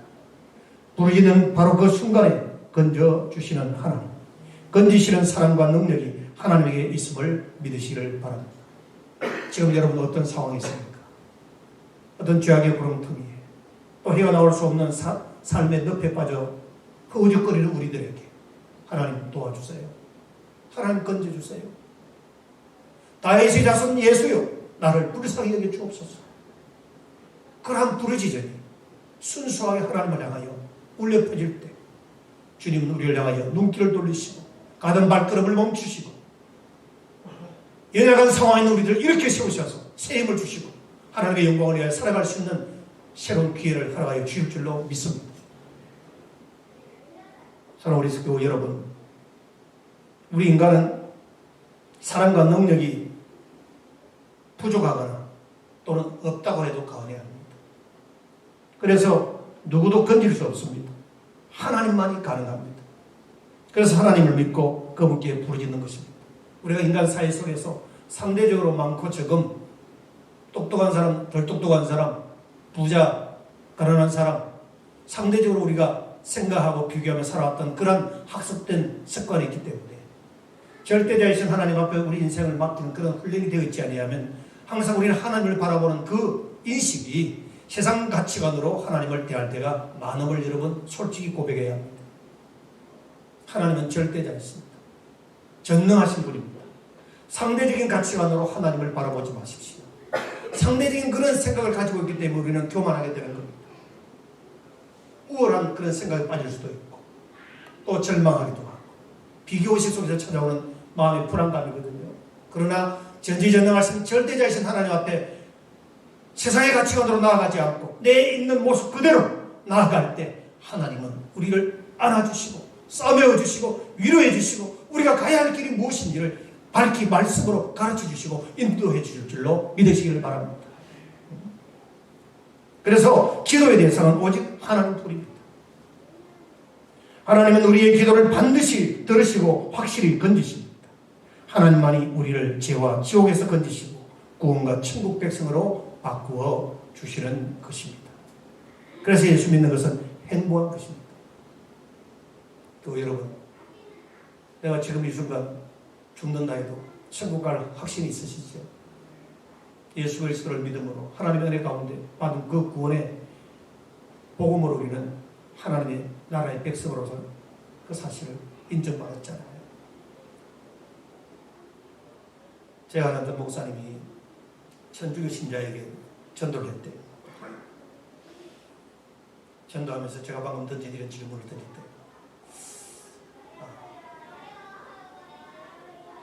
부르시는 바로 그 순간에 건져주시는 하나님, 건지시는 사랑과 능력이 하나님에게 있음을 믿으시기를 바랍니다. 지금 여러분 어떤 상황이 있습니까? 어떤 죄악의 구렁텅이에 또 헤어나올 수 없는 삶의 늪에 빠져 허우적거리는 우리들에게 하나님 도와주세요. 하나님 건져주세요. 다윗의 자손 예수여, 나를 불쌍히 여겨 주옵소서. 그러한 부르짖으니 순수하게 하나님을 향하여 울려 퍼질 때 주님은 우리를 향하여 눈길을 돌리시고 가던 발걸음을 멈추시고 연약한 상황에 있는 우리들을 이렇게 세우셔서 새 힘을 주시고 하나님의 영광을 위하여 살아갈 수 있는 새로운 기회를 허락하여 주실 줄로 믿습니다. 사랑하는 우리 교우 여러분, 우리 인간은 사랑과 능력이 부족하거나 또는 없다고 해도 과언이 아닙니다. 그래서 누구도 건질 수 없습니다. 하나님만이 가능합니다. 그래서 하나님을 믿고 그분께 부르짖는 것입니다. 우리가 인간 사회 속에서 상대적으로 많고 적음, 똑똑한 사람, 덜 똑똑한 사람, 부자, 가난한 사람, 상대적으로 우리가 생각하고 비교하며 살아왔던 그런 학습된 습관이 있기 때문에 절대자이신 하나님 앞에 우리 인생을 맡기는 그런 훈련이 되어 있지 아니하면 항상 우리는 하나님을 바라보는 그 인식이 세상 가치관으로 하나님을 대할 때가 많음을 여러분 솔직히 고백해야 합니다. 하나님은 절대자이십니다. 전능하신 분입니다. 상대적인 가치관으로 하나님을 바라보지 마십시오. 상대적인 그런 생각을 가지고 있기 때문에 우리는 교만하게 되는 겁니다. 우월한 그런 생각에 빠질 수도 있고 또 절망하기도 하고 비교의식 속에서 찾아오는 마음의 불안감이거든요. 그러나 전지전능하신 절대자이신 하나님 앞에 세상의 가치관으로 나아가지 않고 내 있는 모습 그대로 나아갈 때 하나님은 우리를 안아주시고 싸매어주시고 위로해주시고 우리가 가야 할 길이 무엇인지를 밝히 말씀으로 가르쳐주시고 인도해 주실 줄로 믿으시기를 바랍니다. 그래서 기도의 대상은 오직 하나님뿐입니다. 하나님은 우리의 기도를 반드시 들으시고 확실히 건지십니다. 하나님만이 우리를 죄와 지옥에서 건지시고 구원과 천국 백성으로 바꾸어 주시는 것입니다. 그래서 예수 믿는 것은 행복한 것입니다. 또 여러분, 내가 지금 이 순간 죽는다 해도 천국 갈 확신이 있으시죠? 예수 그리스도를 믿음으로 하나님의 은혜 가운데 받은 그 구원의 복음으로 우리는 하나님의 나라의 백성으로서 그 사실을 인정받았잖아요. 제가 아는 목사님이 천주교 신자에게 전도를 했대요. 전도하면서 제가 방금 던진 이런 질문을 던졌대요.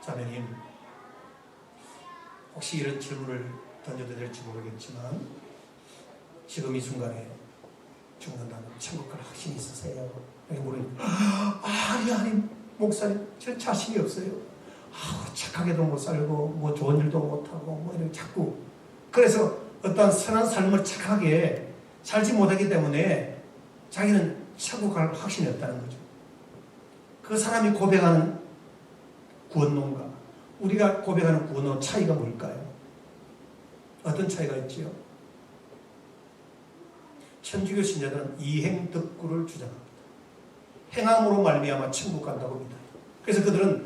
자매님, 혹시 이런 질문을 던져도 될지 모르겠지만 지금 이 순간에 죽는다면 천국 갈 확신이 있으세요? 아니 목사님, 저 자신이 없어요. 착하게도 못 살고 뭐 좋은 일도 못하고 뭐 이렇게 자꾸 그래서 어떤 선한 삶을 착하게 살지 못하기 때문에 자기는 천국 갈 확신이 없다는 거죠. 그 사람이 고백하는 구원론과 우리가 고백하는 구원론 차이가 뭘까요? 어떤 차이가 있지요? 천주교 신자들은 이행덕구를 주장합니다. 행함으로 말미암아 천국 간다고 믿어요. 그래서 그들은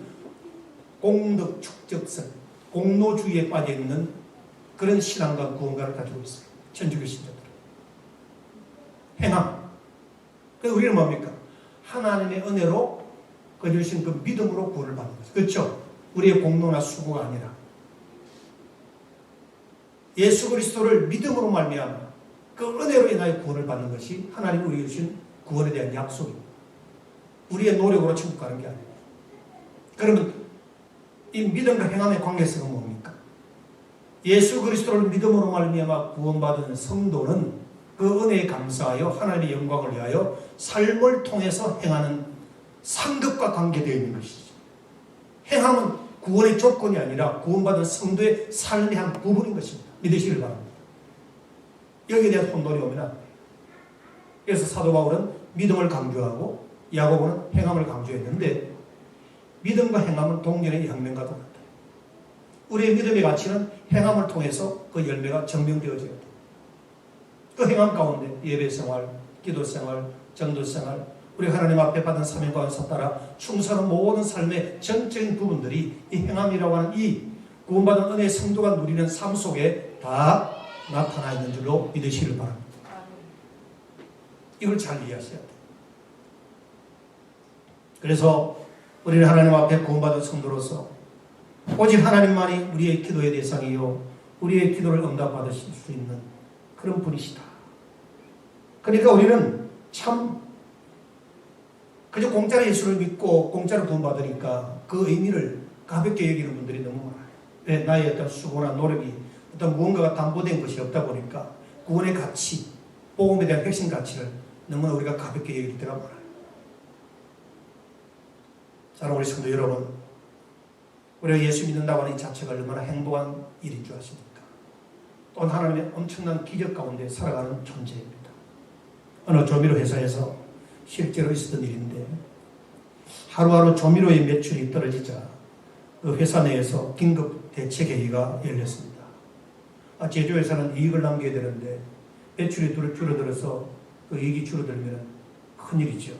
공덕 축적성, 공로주의에 빠져있는 그런 신앙과 구원관을 가지고 있어요. 천주교 신자들은. 행함. 그래서 우리는 뭡니까? 하나님의 은혜로 주신 그 믿음으로 구원을 받는 거죠. 그렇죠? 우리의 공로나 수고가 아니라 예수 그리스도를 믿음으로 말미암아 그 은혜로 인하여 구원을 받는 것이 하나님이 우리에게 주신 구원에 대한 약속입니다. 우리의 노력으로 천국 가는 게 아니에요. 그러면 이 믿음과 행함의 관계성은 뭡니까? 예수 그리스도를 믿음으로 말미암아 구원받은 성도는 그 은혜에 감사하여 하나님의 영광을 위하여 삶을 통해서 행하는 상급과 관계되어 있는 것이죠. 행함은 구원의 조건이 아니라 구원받은 성도의 삶의 한 부분인 것입니다. 믿으시길 바랍니다. 여기에 대한 혼돈이 오면 안 돼요. 그래서 사도 바울은 믿음을 강조하고 야고보는 행함을 강조했는데 믿음과 행함은 동전의 혁명과 같아요. 우리의 믿음의 가치는 행함을 통해서 그 열매가 증명되어져야 돼요. 그 행함 가운데 예배생활, 기도생활, 전도생활, 우리 하나님 앞에 받은 사명과 은사 따라 충성하는 모든 삶의 전적인 부분들이 이 행함이라고 하는 이 구원받은 은혜의 성도가 누리는 삶 속에 다 나타나 있는 줄로 믿으시길 바랍니다. 이걸 잘 이해하셔야 돼요. 그래서 우리는 하나님 앞에 구원받은 성도로서 오직 하나님만이 우리의 기도의 대상이요 우리의 기도를 응답받으실 수 있는 그런 분이시다. 그러니까 우리는 참 그저 공짜로 예수를 믿고 공짜로 돈 받으니까 그 의미를 가볍게 여기는 분들이 너무 많아요. 왜? 나의 어떤 수고나 노력이 어떤 무언가가 담보된 것이 없다 보니까 구원의 가치, 복음에 대한 핵심 가치를 너무나 우리가 가볍게 여길 때가 많아요. 사랑하는 우리 성도 여러분, 우리가 예수 믿는다고 하는 이 자체가 얼마나 행복한 일인 줄 아십니까? 또 하나님의 엄청난 기적 가운데 살아가는 존재입니다. 어느 조미료 회사에서 실제로 있었던 일인데 하루하루 조미료의 매출이 떨어지자 그 회사 내에서 긴급 대책회의가 열렸습니다. 제조회사는 이익을 남겨야 되는데 매출이 줄어들어서 그 이익이 줄어들면 큰일이죠.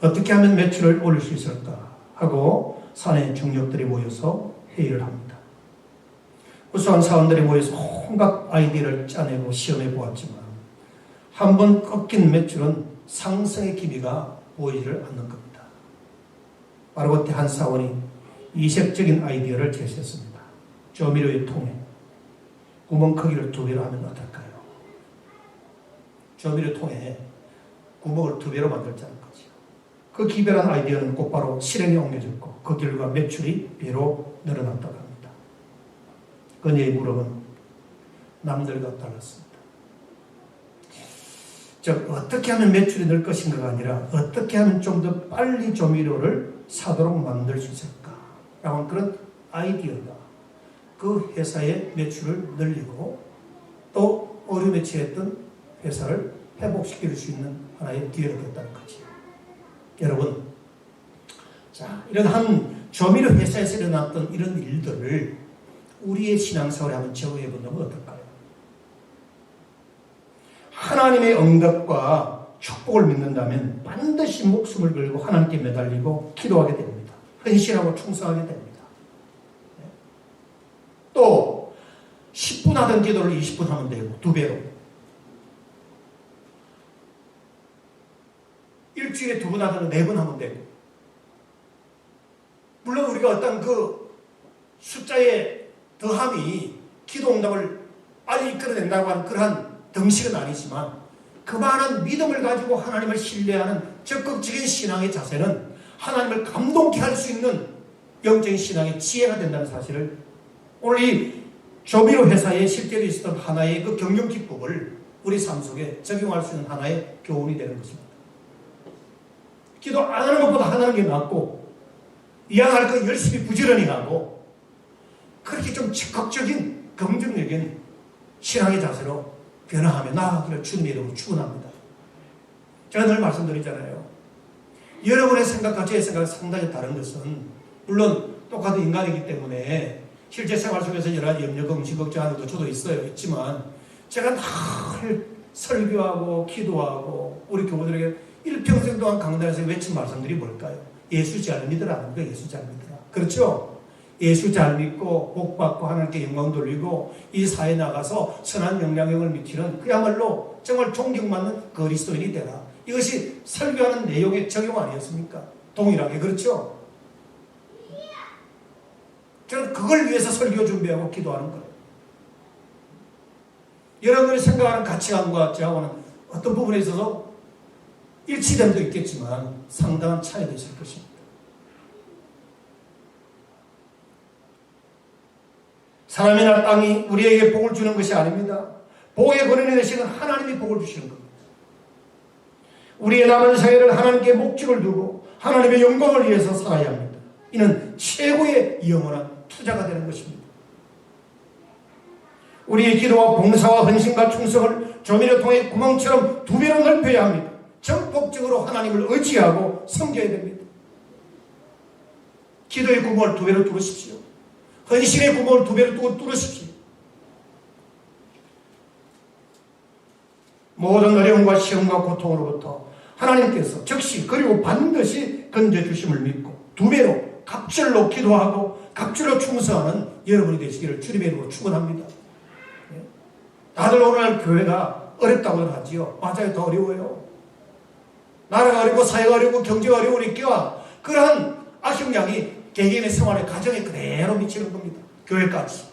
어떻게 하면 매출을 올릴 수 있을까 하고 사내 정력들이 모여서 회의를 합니다. 우수한 사원들이 모여서 온갖 아이디어를 짜내고 시험해 보았지만 한 번 꺾인 매출은 상승의 기미가 보이지를 않는 겁니다. 바로 그때 한 사원이 이색적인 아이디어를 제시했습니다. 조미료의 통에 구멍 크기를 2배로 하면 어떨까요? 조미료 통에 구멍을 2배로 만들자는 거죠. 그 기별한 아이디어는 곧바로 실행에 옮겨졌고 그 결과 매출이 배로 늘어났다고 합니다. 그녀의 무릎은 남들과 달랐습니다. 즉 어떻게 하면 매출이 늘 것인가가 아니라 어떻게 하면 좀 더 빨리 조미료를 사도록 만들 수 있을까 라고 하는 그런 아이디어가 그 회사의 매출을 늘리고 또 어려움에 처했던 회사를 회복시킬 수 있는 하나의 기회가 됐다는 거지. 여러분, 자, 이런 한 조미료 회사에서 일어났던 이런 일들을 우리의 신앙생활에 한번 적용해 본다면 어떨까요? 하나님의 응답과 축복을 믿는다면 반드시 목숨을 걸고 하나님께 매달리고 기도하게 됩니다. 헌신하고 충성하게 됩니다. 또 10분 하던 기도를 20분 하면 되고 2배로. 일주일에 2번 하던 4번 하면 되고. 물론 우리가 어떤 그 숫자의 더함이 기도 응답을 빨리 이끌어낸다고 하는 그러한 덩식은 아니지만 그 많은 믿음을 가지고 하나님을 신뢰하는 적극적인 신앙의 자세는 하나님을 감동케 할 수 있는 영적인 신앙의 지혜가 된다는 사실을 오늘 이 조미료 회사에 실제로 있었던 하나의 그 경영 기법을 우리 삶 속에 적용할 수 있는 하나의 교훈이 되는 것입니다. 기도 안 하는 것보다 하는 게 낫고 이양할 거 열심히 부지런히 하고 그렇게 좀 적극적인 긍정적인 신앙의 자세로 변화하며 나아가기를 주님의 이름으로 축원합니다. 제가 늘 말씀드리잖아요. 여러분의 생각과 제 생각이 상당히 다른 것은 물론 똑같은 인간이기 때문에 실제 생활 속에서 여러 가지 염려, 걱정, 걱정하는 것도 저도 있지만 제가 늘 설교하고 기도하고 우리 교우들에게 일평생 동안 강단에서 외친 말씀들이 뭘까요? 예수 잘 믿으라는 거. 예수 잘 믿으라. 그렇죠? 예수 잘 믿고 복받고 하나님께 영광 돌리고 이 사회에 나가서 선한 영향력을 미치는 그야말로 정말 존경받는 그리스도인이 되라. 이것이 설교하는 내용의 적용 아니었습니까? 동일하게. 그렇죠? 저는 그걸 위해서 설교 준비하고 기도하는 거예요. 여러분이 생각하는 가치관과 저하고는 어떤 부분에 있어서 일치됨도 있겠지만 상당한 차이도 있을 것입니다. 사람이나 땅이 우리에게 복을 주는 것이 아닙니다. 복의 근원이 되시는 하나님이 복을 주시는 겁니다. 우리의 남은 생애를 하나님께 목적을 두고 하나님의 영광을 위해서 살아야 합니다. 이는 최고의 영원한 투자가 되는 것입니다. 우리의 기도와 봉사와 헌신과 충성을 조미료 통의 구멍처럼 2배로 넓혀야 합니다. 전폭적으로 하나님을 의지하고 섬겨야 됩니다. 기도의 구멍을 2배로 뚫으십시오. 헌신의 구멍을 2배로 뚫으십시오. 모든 어려움과 시험과 고통으로부터 하나님께서 즉시 그리고 반드시 건져주심을 믿고 2배로 갑절로 기도하고 갑절로 충성하는 여러분이 되시기를 주님의 이름으로 축원합니다. 다들 오늘 교회가 어렵다고는 하지요. 맞아요. 더 어려워요. 나라가 어렵고 사회가 어렵고 경제가 어려우니까 그러한 악영향이 개개인의 생활에 가정에 그대로 미치는 겁니다. 교회까지.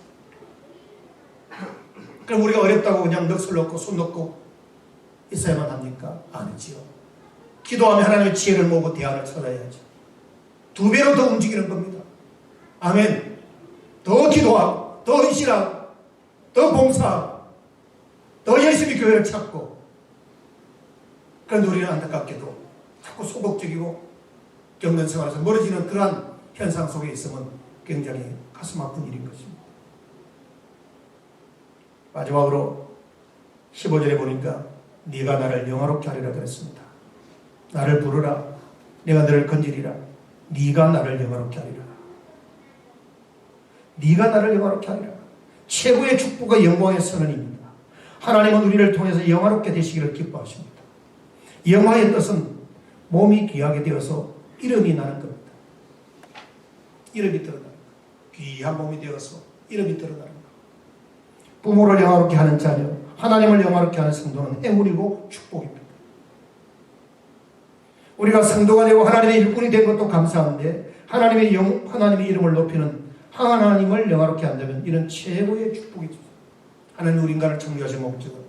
그럼 우리가 어렵다고 그냥 넋을 놓고 손 놓고 있어야만 합니까? 아니지요. 기도하며 하나님의 지혜를 모으고 대안을 찾아야죠. 두 배로 더 움직이는 겁니다. 아멘. 더 기도하고 더 헌신하고 더 봉사하고 더 열심히 교회를 찾고. 그런데 우리는 안타깝게도 자꾸 소극적이고 경건 생활에서 멀어지는 그러한 현상 속에 있으면 굉장히 가슴 아픈 일인 것입니다. 마지막으로 15절에 보니까 네가 나를 영화롭게 하리라 그랬습니다. 나를 부르라. 내가 너를 건지리라. 네가 나를 영화롭게 하리라. 네가 나를 영화롭게 하리라. 최고의 축복과 영광의 선언입니다. 하나님은 우리를 통해서 영화롭게 되시기를 기뻐하십니다. 영화의 뜻은 몸이 귀하게 되어서 이름이 나는 겁니다. 이름이 드러나는 것. 귀한 몸이 되어서 이름이 드러나는 것. 부모를 영화롭게 하는 자녀, 하나님을 영화롭게 하는 성도는 행운이고 축복입니다. 우리가 성도가 되고 하나님의 일꾼이 된 것도 감사한데 하나님의 이름을 높이는 하나님을 영화롭게 한다면 이런 최고의 축복이죠. 하나님 우리 인간을 창조하신 목적은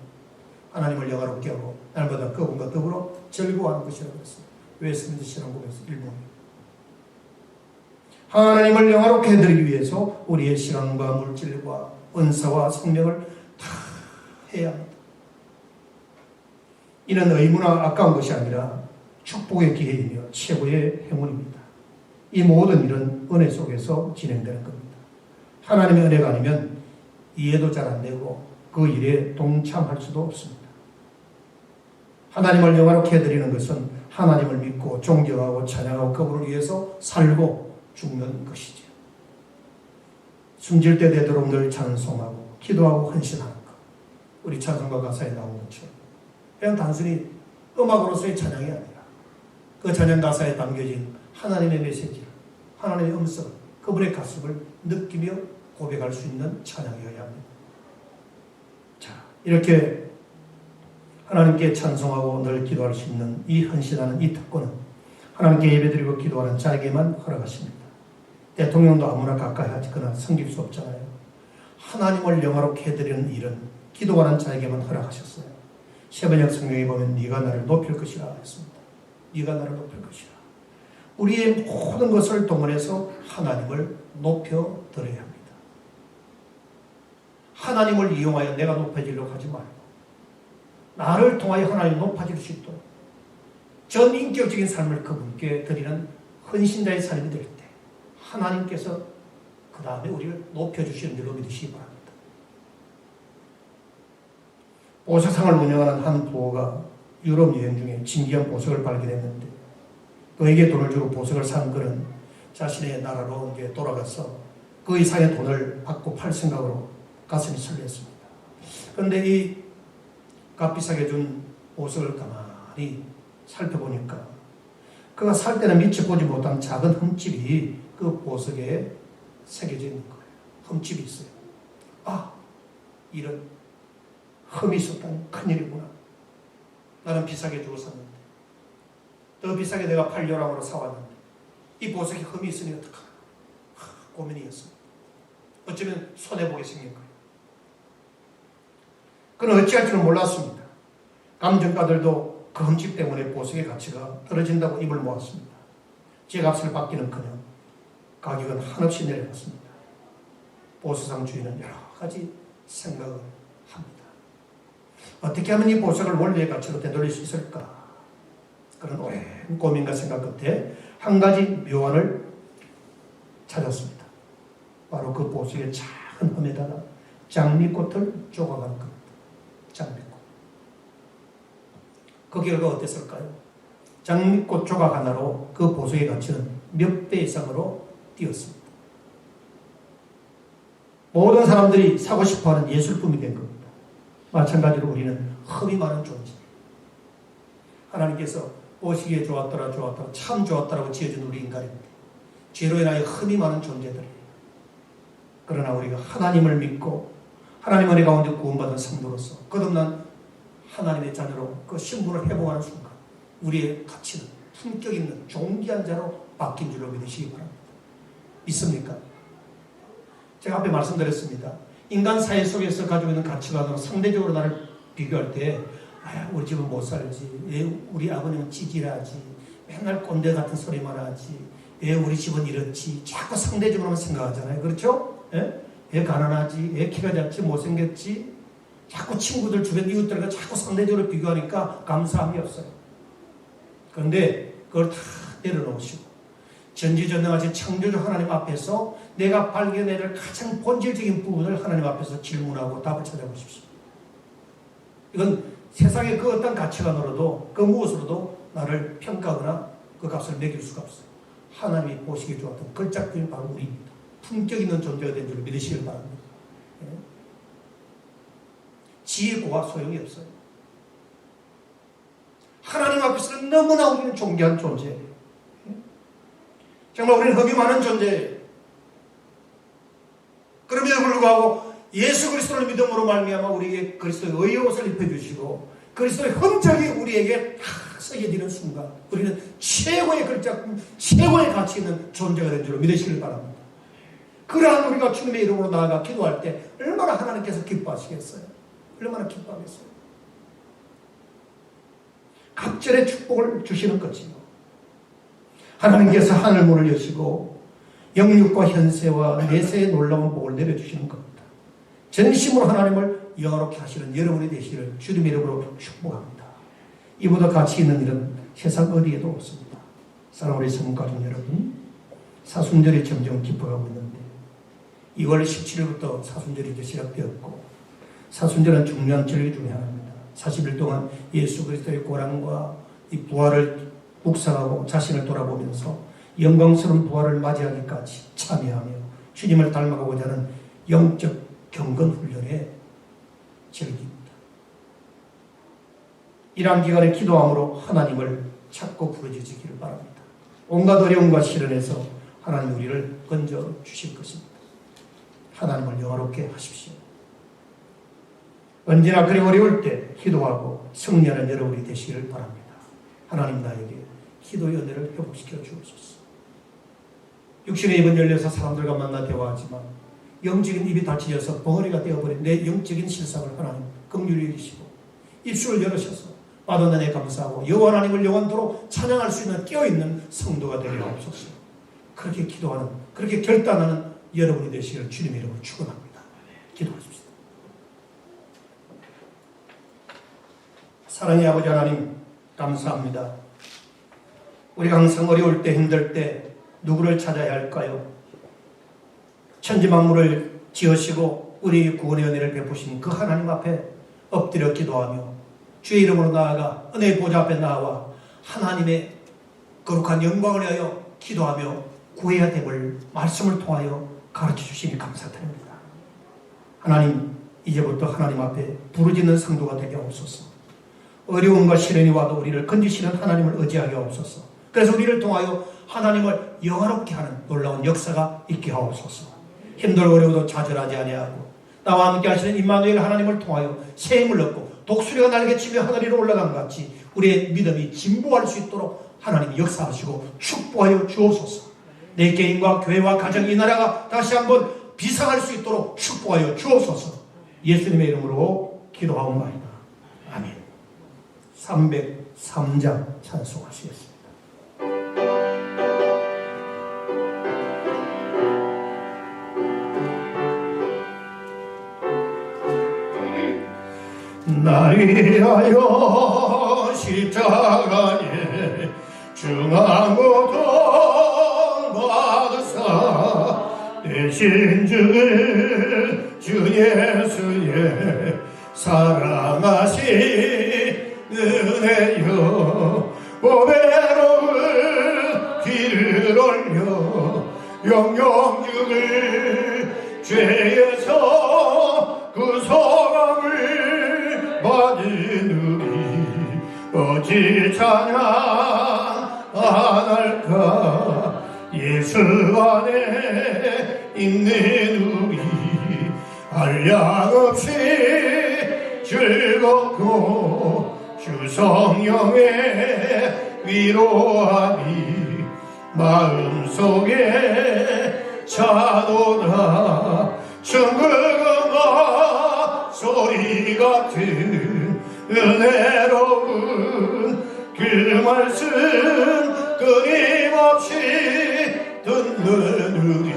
하나님을 영화롭게 하고 날마다 그분과 더불어 즐거워하는 것이라고 했습니다. 웨스민스 신앙국에서 일본이요. 하나님을 영화롭게 해드리기 위해서 우리의 시간과 물질과 은사와 성령을 다 해야 합니다. 이는 의무나 아까운 것이 아니라 축복의 기회이며 최고의 행운입니다. 이 모든 일은 은혜 속에서 진행되는 겁니다. 하나님의 은혜가 아니면 이해도 잘 안 되고 그 일에 동참할 수도 없습니다. 하나님을 영화롭게 해드리는 것은 하나님을 믿고 존경하고 찬양하고 그분을 위해서 살고 죽는 것이죠. 숨질 때 되도록 늘 찬송하고 기도하고 헌신하는 것. 우리 찬송가 가사에 나온 것처럼 그냥 단순히 음악으로서의 찬양이 아니라 그 찬양 가사에 담겨진 하나님의 메시지를, 하나님의 음성을, 그분의 가슴을 느끼며 고백할 수 있는 찬양이어야 합니다. 자, 이렇게 하나님께 찬송하고 늘 기도할 수 있는 이 헌신하는 이 특권은 하나님께 예배드리고 기도하는 자에게만 허락하십니다. 대통령도 아무나 가까이 하거나 섬길 수 없잖아요. 하나님을 영화롭게 해드리는 일은 기도하는 자에게만 허락하셨어요. 세번역 성경에 보면 네가 나를 높일 것이라 했습니다. 네가 나를 높일 것이라. 우리의 모든 것을 동원해서 하나님을 높여드려야 합니다. 하나님을 이용하여 내가 높아지려고 하지 말고 나를 통하여 하나님이 높아질 수 있도록 전인격적인 삶을 그분께 드리는 헌신자의 삶이 될 때 하나님께서 그 다음에 우리를 높여주시는 줄로 믿으시기 바랍니다. 보석상을 운영하는 한 부호가 유럽 여행 중에 진귀한 보석을 발견했는데 그에게 돈을 주고 보석을 산 그는 자신의 나라로 이제 돌아가서 그 이상의 돈을 받고 팔 생각으로 가슴이 설렜습니다. 그런데 이 값비싸게 준 보석을 가만히 살펴보니까 그가 살 때는 미처 보지 못한 작은 흠집이 그 보석에 새겨져 있는 거예요. 흠집이 있어요. 아, 이런 흠이 있었다니 큰일이구나. 나는 비싸게 주고 샀는데 더 비싸게 내가 팔려랑으로 사왔는데 이 보석에 흠이 있으니 어떡하나. 고민이었습니다. 어쩌면 손해보게 생긴 거예요. 그는 어찌할 줄은 몰랐습니다. 감정가들도 그 흠집 때문에 보석의 가치가 떨어진다고 입을 모았습니다. 제값을 받기는커녕 가격은 한없이 내려갔습니다. 보석상 주인은 여러 가지 생각을 합니다. 어떻게 하면 이 보석을 원래의 가치로 되돌릴 수 있을까? 그런 오랜 고민과 생각 끝에 한 가지 묘안을 찾았습니다. 바로 그 보석의 작은 흠에다가 장미꽃을 쪼가간 겁니다. 장미꽃. 그 결과 어땠을까요? 장미꽃 조각 하나로 그 보석의 가치는 몇 배 이상으로 뛰었습니다. 모든 사람들이 사고 싶어하는 예술품이 된 겁니다. 마찬가지로 우리는 흠이 많은 존재. 하나님께서 보시기에 좋았더라 참 좋았더라고 지어준 우리 인간입니다. 죄로 인하여 흠이 많은 존재들이에요. 그러나 우리가 하나님을 믿고 하나님 은혜 가운데 구원받은 성도로서 거듭난 하나님의 자녀로 그 신분을 회복하는 순간 우리의 가치는 품격 있는 존귀한 자로 바뀐 줄로 믿으시기 바랍니다. 믿습니까? 제가 앞에 말씀드렸습니다. 인간 사회 속에서 가지고 있는 가치관으로 상대적으로 나를 비교할 때 우리 집은 못 살지, 왜 우리 아버님은 찌질하지, 맨날 꼰대 같은 소리만 하지, 왜 우리 집은 이렇지, 자꾸 상대적으로만 생각하잖아요. 그렇죠? 왜 가난하지, 왜 키가 작지, 못생겼지, 자꾸 친구들 주변 이웃들과 자꾸 상대적으로 비교하니까 감사함이 없어요. 그런데 그걸 다 내려놓으시고 전지전능하신 창조주 하나님 앞에서 내가 발견해야 될 가장 본질적인 부분을 하나님 앞에서 질문하고 답을 찾아보십시오. 이건 세상의 그 어떤 가치관으로도 그 무엇으로도 나를 평가하거나 그 값을 매길 수가 없어요. 하나님이 보시기에 좋았던 걸작품이 바로 우리입니다. 품격 있는 존재가 된 줄 믿으시길 바랍니다. 지혜고와 소용이 없어요. 하나님 앞에서는 너무나 우리는 존귀한 존재예요. 정말 우리는 흠이 많은 존재예요. 그럼에도 불구하고 예수 그리스도를 믿음으로 말미암아 우리에게 그리스도의 의의 옷을 입혀주시고 그리스도의 흔적이 우리에게 다 새겨지는 순간 우리는 최고의 걸작품, 최고의 가치 있는 존재가 된 줄 믿으시길 바랍니다. 그러한 우리가 주님의 이름으로 나아가 기도할 때 얼마나 하나님께서 기뻐하시겠어요? 얼마나 기뻐하겠어요? 갑절의 축복을 주시는 거지요. 하나님께서 하늘 문을 여시고 영육과 현세와 내세의 놀라운 복을 내려주시는 겁니다. 전심으로 하나님을 영화롭게 하시는 여러분이 되시기를 주님 이름으로 축복합니다. 이보다 가치 있는 일은 세상 어디에도 없습니다. 사랑하는 우리 성가족 여러분, 사순절이 점점 깊어가고 있는데 2월 17일부터 사순절이 이제 시작되었고 사순절은 중요한 절기 중에 하나입니다. 40일 동안 예수 그리스도의 고난과 이 부활을 묵상하고 자신을 돌아보면서 영광스러운 부활을 맞이하기까지 참여하며 주님을 닮아가고자 하는 영적 경건 훈련의 절기입니다. 이러한 기간에 기도함으로 하나님을 찾고 부르짖기를 바랍니다. 온갖 어려움과 시련에서 하나님 우리를 건져 주실 것입니다. 하나님을 영화롭게 하십시오. 언제나 그리 어려울 때 기도하고 승리하는 여러분이 되시기를 바랍니다. 하나님 나에게 기도의 은혜를 회복시켜 주옵소서. 육신의 입은 열려서 사람들과 만나 대화하지만 영적인 입이 닫혀져서 벙어리가 되어버린 내 영적인 실상을 하나님 긍휼히 여기시고 입술을 열으셔서 받은 은혜 감사하고 여호와 하나님을 영원토록 찬양할 수 있는 깨어있는 성도가 되게 하옵소서. 그렇게 기도하는, 그렇게 결단하는 여러분이 되시기를 주님의 이름으로 축원합니다. 기도하십시다. 사랑의 아버지 하나님 감사합니다. 우리가 항상 어려울 때 힘들 때 누구를 찾아야 할까요? 천지만물을 지으시고 우리 구원의 은혜를 베푸신 그 하나님 앞에 엎드려 기도하며 주의 이름으로 나아가 은혜의 보좌 앞에 나와 하나님의 거룩한 영광을 위하여 기도하며 구해야 됨을 말씀을 통하여 가르쳐 주시니 감사드립니다. 하나님 이제부터 하나님 앞에 부르짖는 성도가 되게 하옵소서. 어려움과 시련이 와도 우리를 건지시는 하나님을 의지하게 하옵소서. 그래서 우리를 통하여 하나님을 영화롭게 하는 놀라운 역사가 있게 하옵소서. 힘들고 어려워도 좌절하지 아니하고 나와 함께 하시는 임마누엘 하나님을 통하여 새 힘을 얻고 독수리가 날개치며 하늘 위로 올라간 것 같이 우리의 믿음이 진보할 수 있도록 하나님이 역사하시고 축복하여 주옵소서. 내 개인과 교회와 가정 이 나라가 다시 한번 비상할 수 있도록 축복하여 주옵소서. 예수님의 이름으로 기도하옵나이다. 아멘. 303장 찬송하시겠습니다. 나를 위하여 십자가에 중한 고통 받으사 대신 죽을 주 예수의 사랑하신 은혜여 보배로운 길을 올려 영영 죽을 죄에서 그 소감을 받으니 어찌 찬양 안 할까. 예수 안에 있는 우리 한량없이 즐겁고 주 성령의 위로함이 마음속에 차도다. 천국음악 소리 같은 은혜로운 그 말씀 끊임없이 듣는 우리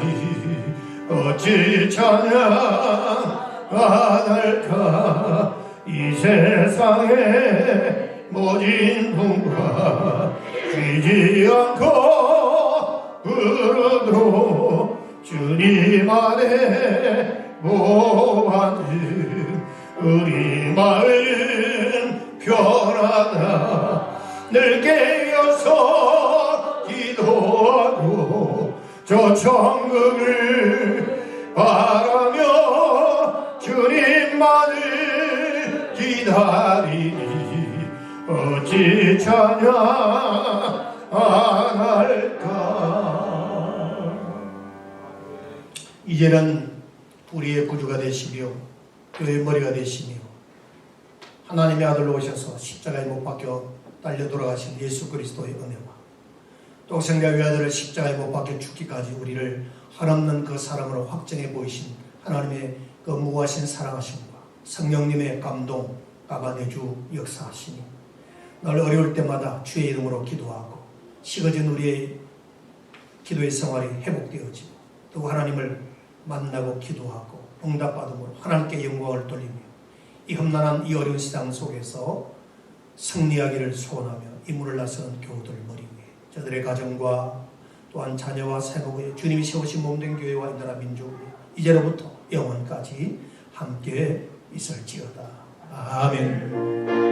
어찌 찬양하달까. 이 세상의 모진 분과 쉬지 않고 부르도 주님 안에 모아든 우리 마음 편하다. 늘 깨어서 기도하고 저 천국을 바라며 주님만을 기다리니 어찌 찬양할까. 이제는 우리의 구주가 되시며 교회의 머리가 되시며 하나님의 아들로 오셔서 십자가에 못 박혀 달려 돌아가신 예수 그리스도의 은혜와 또 생자의 아들을 십자가에 못 박혀 죽기까지 우리를 한없는 그 사랑으로 확정해 보이신 하나님의 그 무하신 사랑하심과 성령님의 감동 가바내주 역사하시니 늘 어려울 때마다 주의 이름으로 기도하고 식어진 우리의 기도의 생활이 회복되어지고 또 하나님을 만나고 기도하고 응답받음으로 하나님께 영광을 돌리며 이 험난한 이 어려운 세상 속에서 승리하기를 소원하며 임무를 나서는 교우들 머리 위에 저들의 가정과 또한 자녀와 생업에 주님이 세우신 몸된 교회와 이 나라 민족이 이제로부터 영원까지 함께 있을지어다. 아멘.